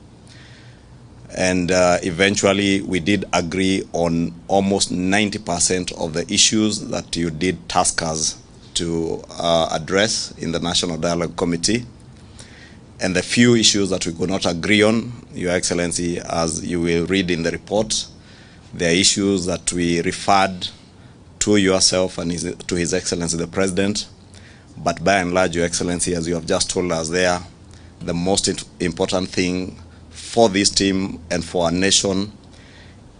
And eventually, we did agree on almost 90% of the issues that you did task us to address in the National Dialogue Committee. And the few issues that we could not agree on, Your Excellency, as you will read in the report, there are issues that we referred to yourself and to His Excellency the President. But by and large, Your Excellency, as you have just told us there, the most important thing for this team and for our nation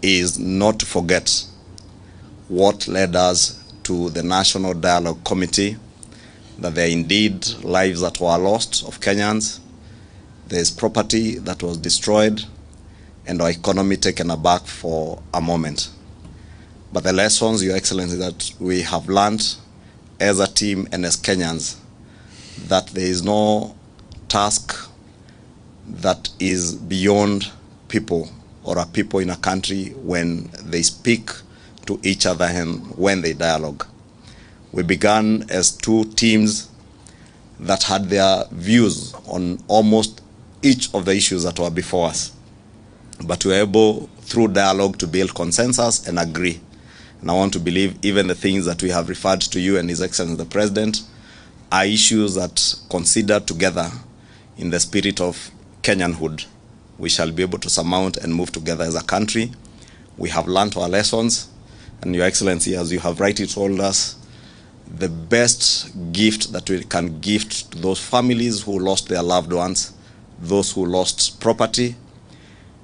is not to forget what led us to the National Dialogue Committee, that there are indeed lives that were lost of Kenyans, there's property that was destroyed, and our economy taken aback for a moment. But the lessons, Your Excellency, that we have learned as a team and as Kenyans, that there is no task that is beyond people or a people in a country when they speak to each other and when they dialogue. We began as 2 teams that had their views on almost each of the issues that were before us. But we were able, through dialogue, to build consensus and agree. And I want to believe even the things that we have referred to you and His Excellency the President are issues that, considered together in the spirit of Kenyanhood, we shall be able to surmount and move together as a country. We have learned our lessons, And Your Excellency, as you have rightly told us, the best gift that we can gift to those families who lost their loved ones, those who lost property,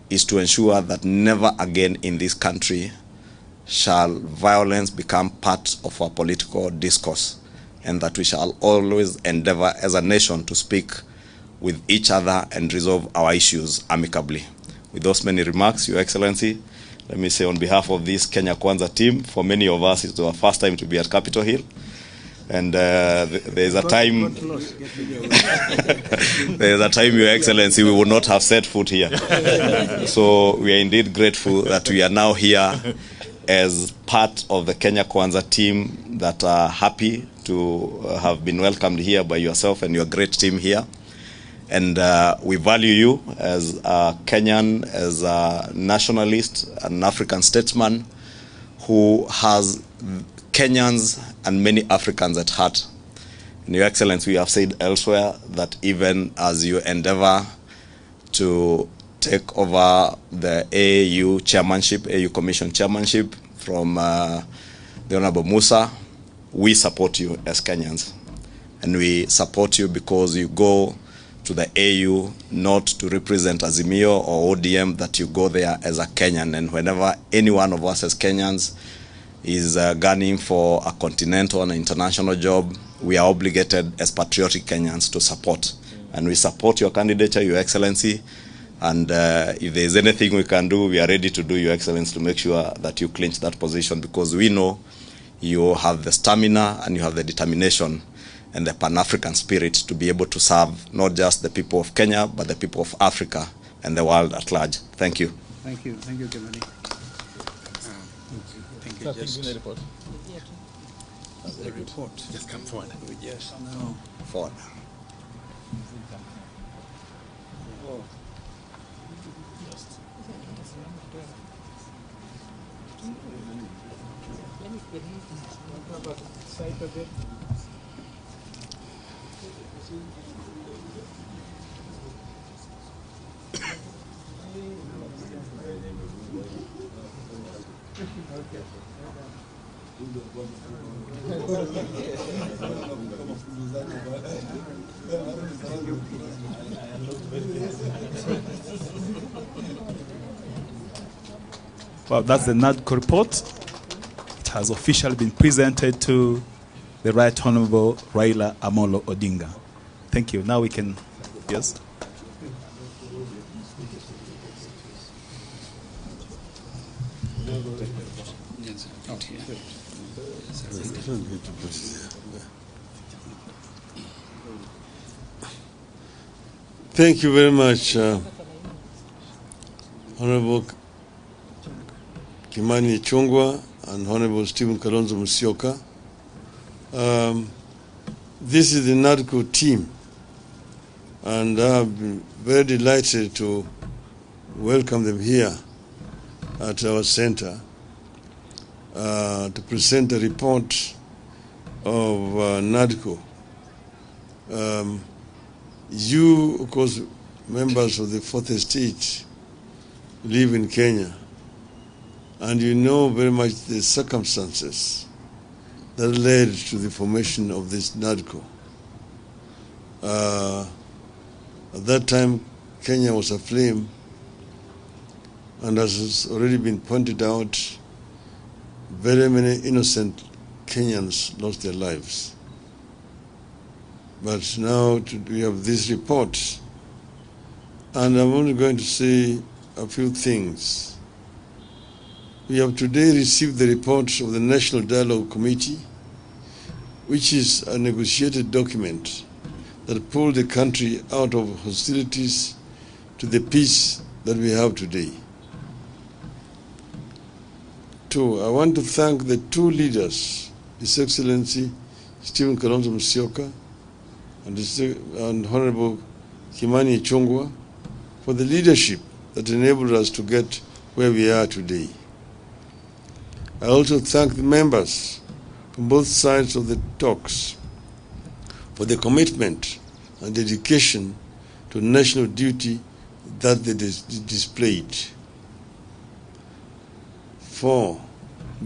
is to ensure that never again in this country shall violence become part of our political discourse, and that we shall always endeavor as a nation to speak with each other and resolve our issues amicably. With those many remarks, Your Excellency, let me say on behalf of this Kenya Kwanza team, for many of us it's our first time to be at Capitol Hill. And there's a time, there's a time, Your Excellency, we would not have set foot here. So we are indeed grateful that we are now here as part of the Kenya Kwanza team that are happy to have been welcomed here by yourself and your great team here. And we value you as a Kenyan, as a nationalist, an African statesman who has Kenyans and many Africans at heart. And Your Excellency, we have said elsewhere that even as you endeavor to take over the AU chairmanship, AU Commission chairmanship from the Honorable Musa, we support you as Kenyans. And we support you because you go to the AU not to represent Azimio or ODM, that you go there as a Kenyan. And whenever any one of us as Kenyans is gunning for a continental and international job, we are obligated as patriotic Kenyans to support. And we support your candidature, Your Excellency. And if there is anything we can do, we are ready to do, Your Excellency, to make sure that you clinch that position, because we know you have the stamina and you have the determination and the Pan-African spirit to be able to serve not just the people of Kenya, but the people of Africa and the world at large. Thank you. Thank you, Kimani. Thank you. Just the report. The report. Just come forward. We just now Forward. Well, that's the Nadco report. It has officially been presented to the Right Honorable Raila Amolo Odinga. Thank you. Now we can, yes? Thank you very much, Honorable Kimani Ichung'wah and Honorable Stephen Kalonzo Musyoka. This is the Nadco team, and I've been very delighted to welcome them here at our center to present a report of Nadco. You, of course, members of the Fourth Estate, live in Kenya, and you know very much the circumstances that led to the formation of this Nadco. At that time, Kenya was aflame, and as has already been pointed out, very many innocent Kenyans lost their lives. But now we have this report, and I'm only going to say a few things. We have today received the report of the National Dialogue Committee, which is a negotiated document that pulled the country out of hostilities to the peace that we have today. Two, I want to thank the two leaders, His Excellency Stephen Kalonzo Musyoka and Honorable Kimani Ichung'wah, for the leadership that enabled us to get where we are today. I also thank the members from both sides of the talks for the commitment and dedication to national duty that they displayed. Four,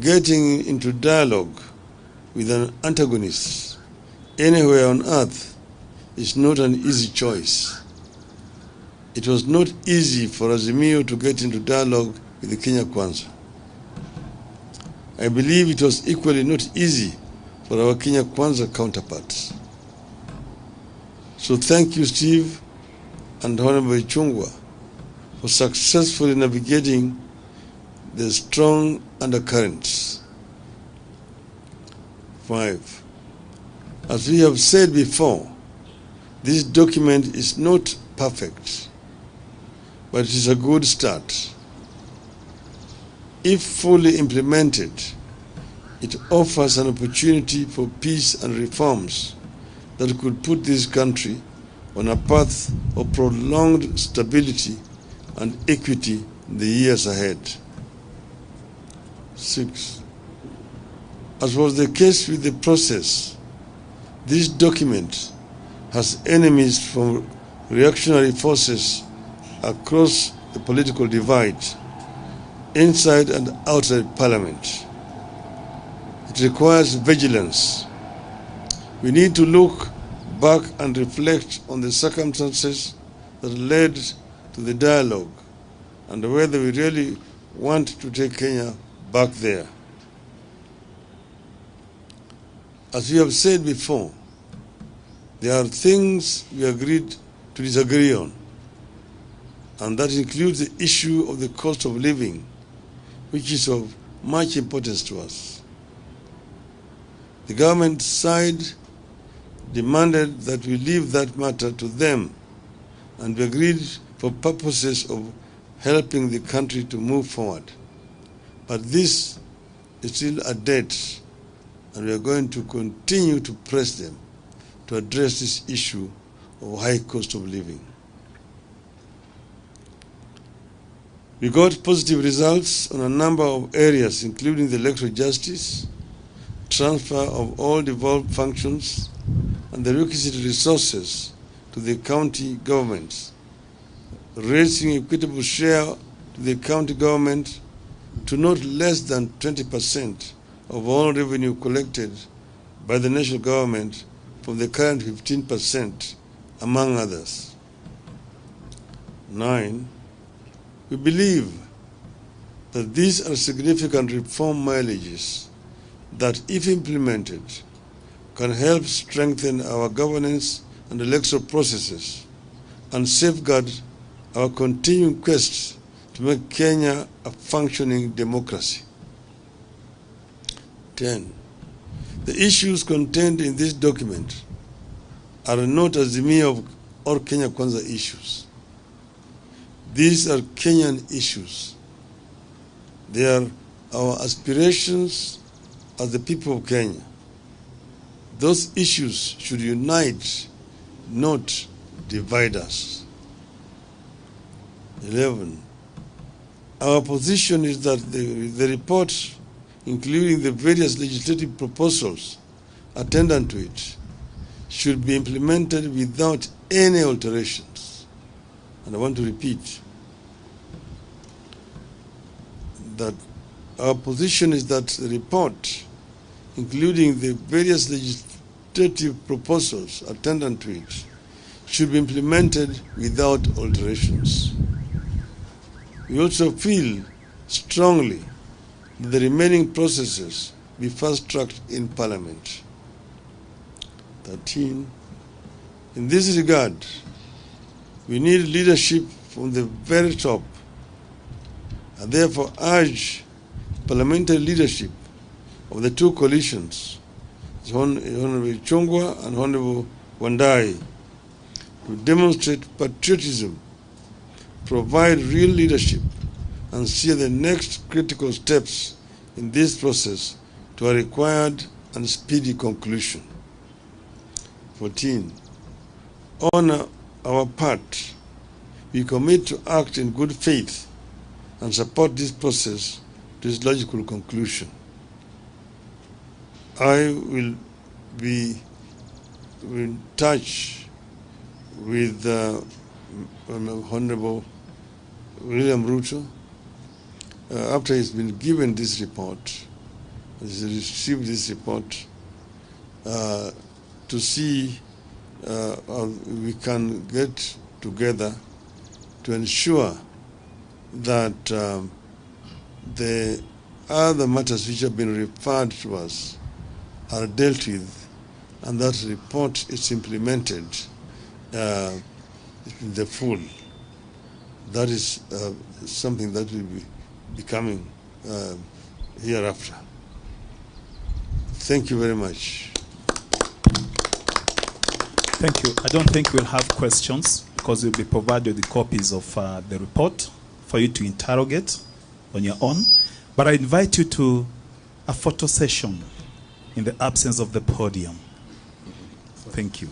getting into dialogue with an antagonist anywhere on earth is not an easy choice. It was not easy for Azimio to get into dialogue with the Kenya Kwanza. I believe it was equally not easy for our Kenya Kwanza counterparts. So thank you, Steve and Honorable Chungwa, for successfully navigating the strong undercurrents. 5. As we have said before, this document is not perfect, but it is a good start. If fully implemented, it offers an opportunity for peace and reforms that could put this country on a path of prolonged stability and equity in the years ahead. 6. As was the case with the process, this document has enemies from reactionary forces across the political divide, inside and outside Parliament. It requires vigilance. We need to look back and reflect on the circumstances that led to the dialogue and whether we really want to take Kenya back there. As we have said before, there are things we agreed to disagree on, and that includes the issue of the cost of living, which is of much importance to us. The government side demanded that we leave that matter to them, and we agreed for purposes of helping the country to move forward. But this is still a debt, and we are going to continue to press them to address this issue of high cost of living. We got positive results on a number of areas, including the electoral justice, transfer of all devolved functions, and the requisite resources to the county governments, raising equitable share to the county government to not less than 20% of all revenue collected by the national government from the current 15%, among others. 9. We believe that these are significant reform mileages that, if implemented, can help strengthen our governance and electoral processes and safeguard our continuing quest to make Kenya a functioning democracy. 10. The issues contained in this document are not Azimio or Kenya Kwanza issues. These are Kenyan issues. They are our aspirations as the people of Kenya. Those issues should unite, not divide us. 11. Our position is that the report, including the various legislative proposals attendant to it, should be implemented without any alterations. And I want to repeat that our position is that the report, including the various legislative proposals attendant to it, should be implemented without alterations. We also feel strongly that the remaining processes be fast-tracked in Parliament. 13. In this regard, we need leadership from the very top, and therefore urge parliamentary leadership of the two coalitions, Honorable Chungwa and Honorable Wandai, to demonstrate patriotism, provide real leadership, and steer the next critical steps in this process to a required and speedy conclusion. 14. On our part, we commit to act in good faith and support this process to its logical conclusion. I will be in touch with Honorable William Ruto after he's been given this report has received this report to see how we can get together to ensure that the other matters which have been referred to us are dealt with, and that report is implemented in the full. That is something that will be coming hereafter. Thank you very much. Thank you. I don't think we'll have questions because you'll be provided the copies of the report for you to interrogate on your own. But I invite you to a photo session in the absence of the podium. Thank you.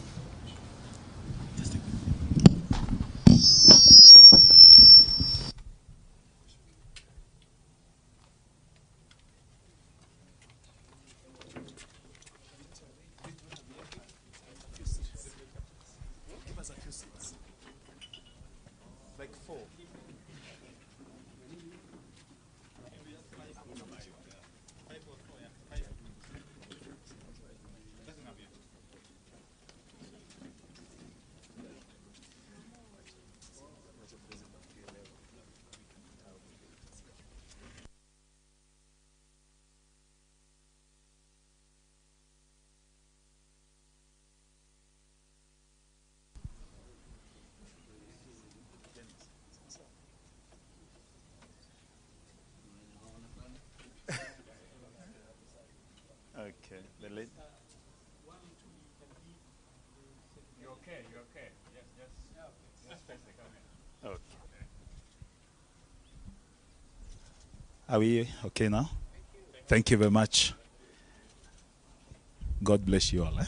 Like 4. Okay. You're okay, you're okay. Just face the camera. Okay. Are we okay now? Thank you very much. God bless you all.